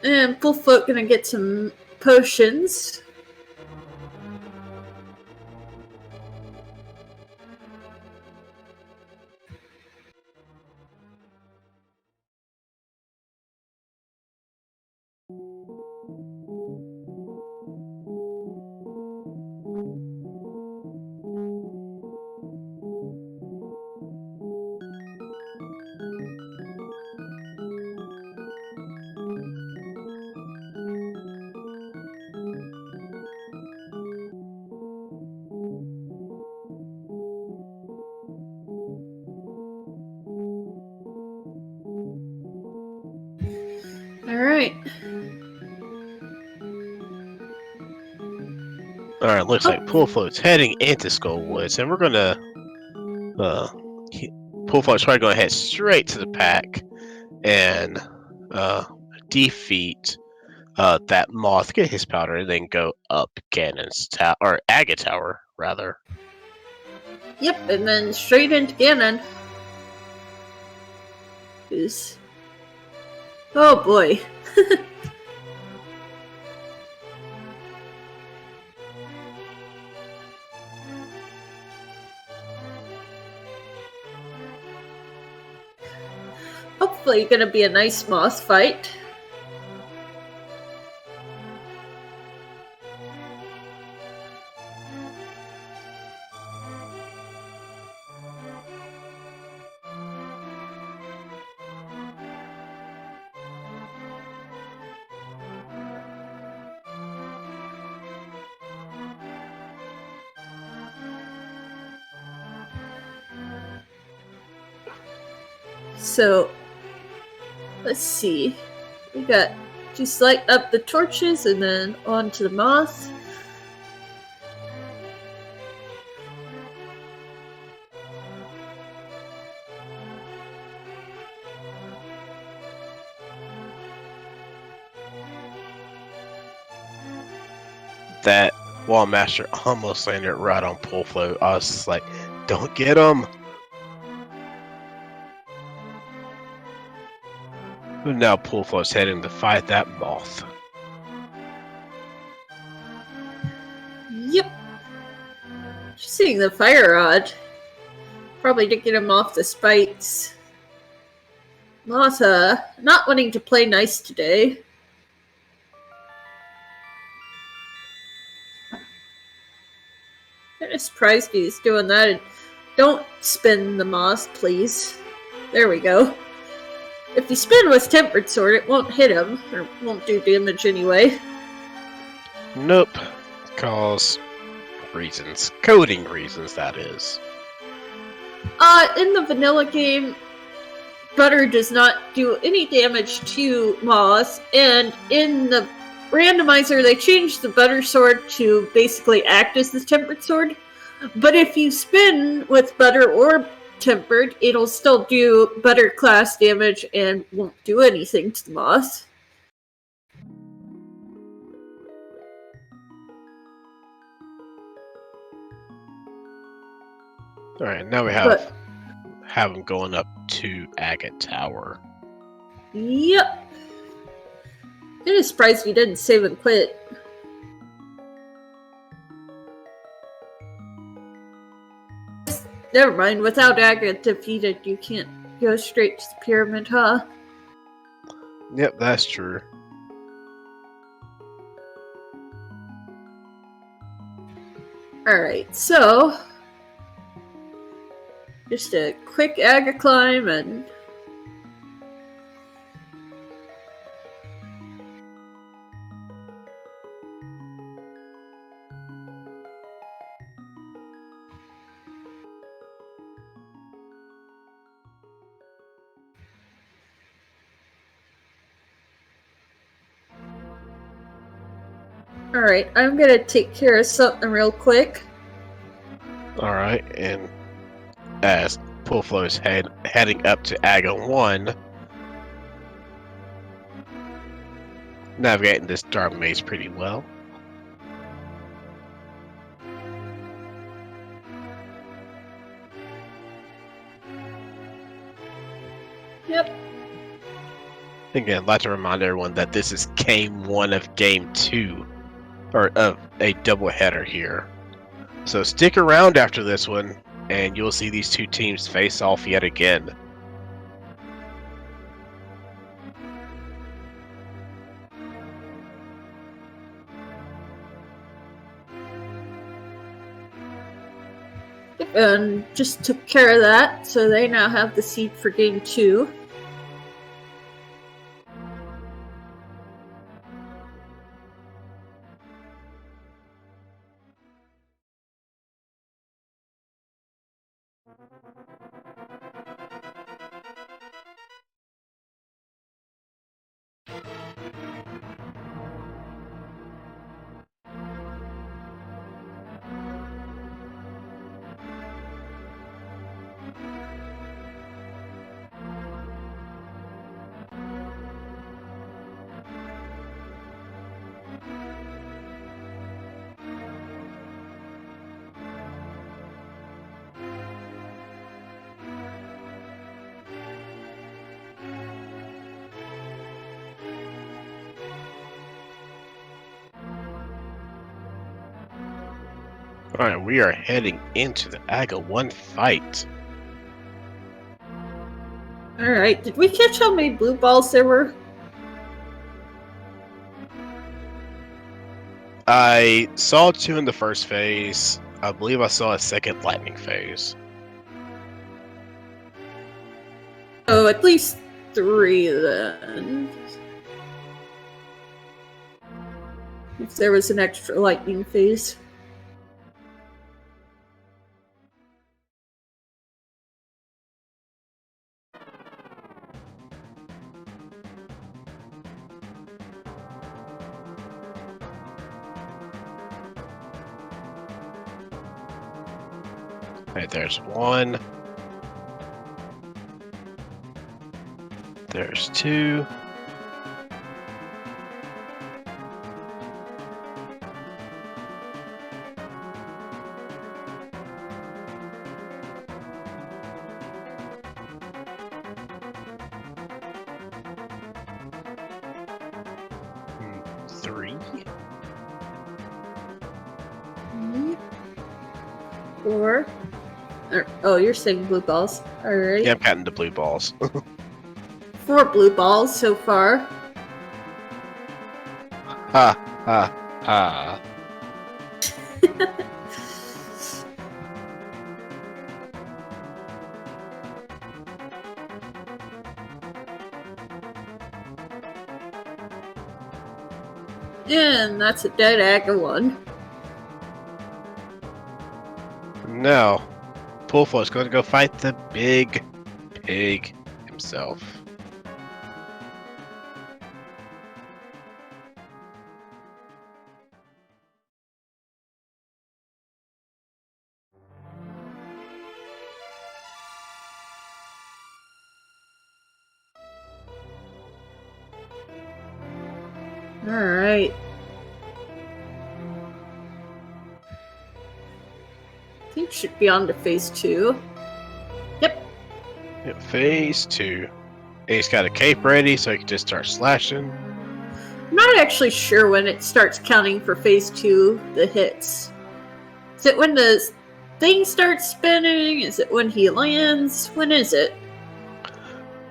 A: And Bullfoot gonna get some potions. Alright.
B: Alright, looks like Poolfloat's heading into Skullwoods, and we're gonna Poolfloat's probably gonna head straight to the pack and defeat that moth, get his powder, and then go up Ganon's tower, or Aga Tower, rather.
A: Yep, and then straight into Ganon. Who's... Oh boy. Hopefully gonna be a nice moth fight. So, let's see. We got just light up the torches and then on to the moth.
B: That Wall Master almost landed right on Poolfloat. I was just like, don't get him! But now Poolfloat's heading to fight that moth.
A: Yep. Just seeing the fire rod. Probably to get him off the spikes. Moth, not wanting to play nice today. Kinda surprised he's doing that. And don't spin the moth, please. There we go. If you spin with Tempered Sword, it won't hit him, or won't do damage anyway.
B: Nope. Cause reasons. Coding reasons, that is.
A: In the vanilla game, butter does not do any damage to moths, and in the randomizer, they changed the butter sword to basically act as the tempered sword. But if you spin with butter or tempered, it'll still do butter class damage and won't do anything to the moth.
B: Alright, now we have him going up to Agate Tower.
A: Yep. It is surprised we didn't save and quit. Never mind, without Agate defeated, you can't go straight to the pyramid, huh?
B: Yep, that's true.
A: Alright, so... just a quick Aga climb and... Alright, I'm gonna take care of something real quick.
B: Alright, and as Poolfloat is heading up to Aga 1, navigating this dark maze pretty well.
A: Yep.
B: Again, I'd like to remind everyone that this is Game 1 of Game 2, or of a doubleheader here. So stick around after this one, and you'll see these two teams face off yet again.
A: And just took care of that, so they now have the seed for game 2.
B: Alright, we are heading into the AGA 1 fight.
A: Alright, did we catch how many blue balls there were?
B: I saw 2 in the first phase. I believe I saw a second lightning phase.
A: Oh, at least 3 then. If there was an extra lightning phase.
B: Right, there's 1. There's 2. Three.
A: 4. Oh, you're saying blue balls. Alright.
B: Yeah, I'm counting the blue balls.
A: 4 blue balls so far.
B: Ha ha ha.
A: And that's a dead AGA 1.
B: Now, Poolful is going to go fight the big pig himself.
A: Alright. I think should be on to phase 2. Yep.
B: Yeah, phase 2. He's got a cape ready, so he can just start slashing.
A: I'm not actually sure when it starts counting for phase 2, the hits. Is it when the thing starts spinning? Is it when he lands? When is it?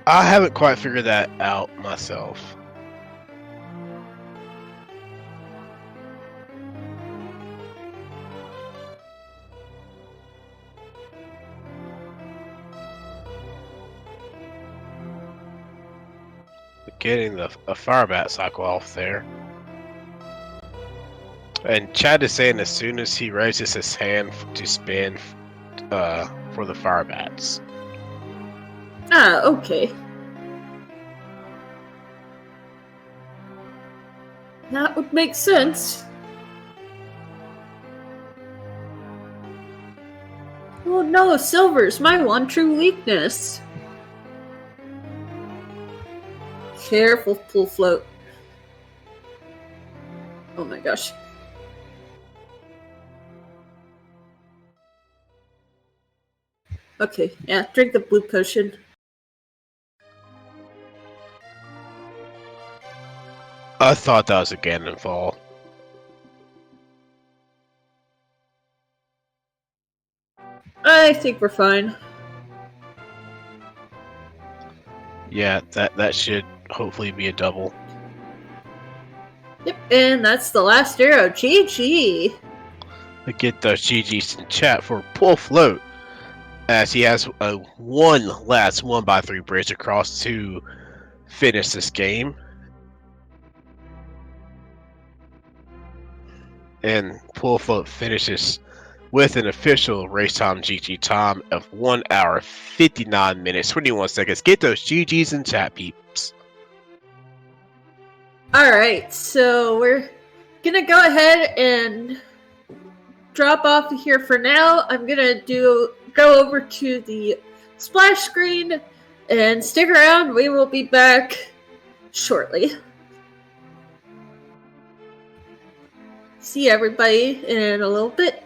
B: I haven't quite figured that out myself. Getting a fire bat cycle off there. And Chad is saying as soon as he raises his hand to spin for the fire bats.
A: Ah, okay. That would make sense. Oh no, silver's my one true weakness. Careful, pool float. Oh my gosh. Okay, yeah, drink the blue potion.
B: I thought that was a Ganondorf.
A: I think we're fine.
B: Yeah, that should hopefully be a double.
A: Yep, and that's the last arrow. GG!
B: We get those GGs in chat for Pool Float, as he has a one last 1x3 bridge across to finish this game. And Pool Float finishes with an official race time GG time of 1 hour 59 minutes 21 seconds. Get those GGs in chat, peeps.
A: Alright, so we're gonna go ahead and drop off here for now. I'm gonna go over to the splash screen and stick around. We will be back shortly. See everybody in a little bit.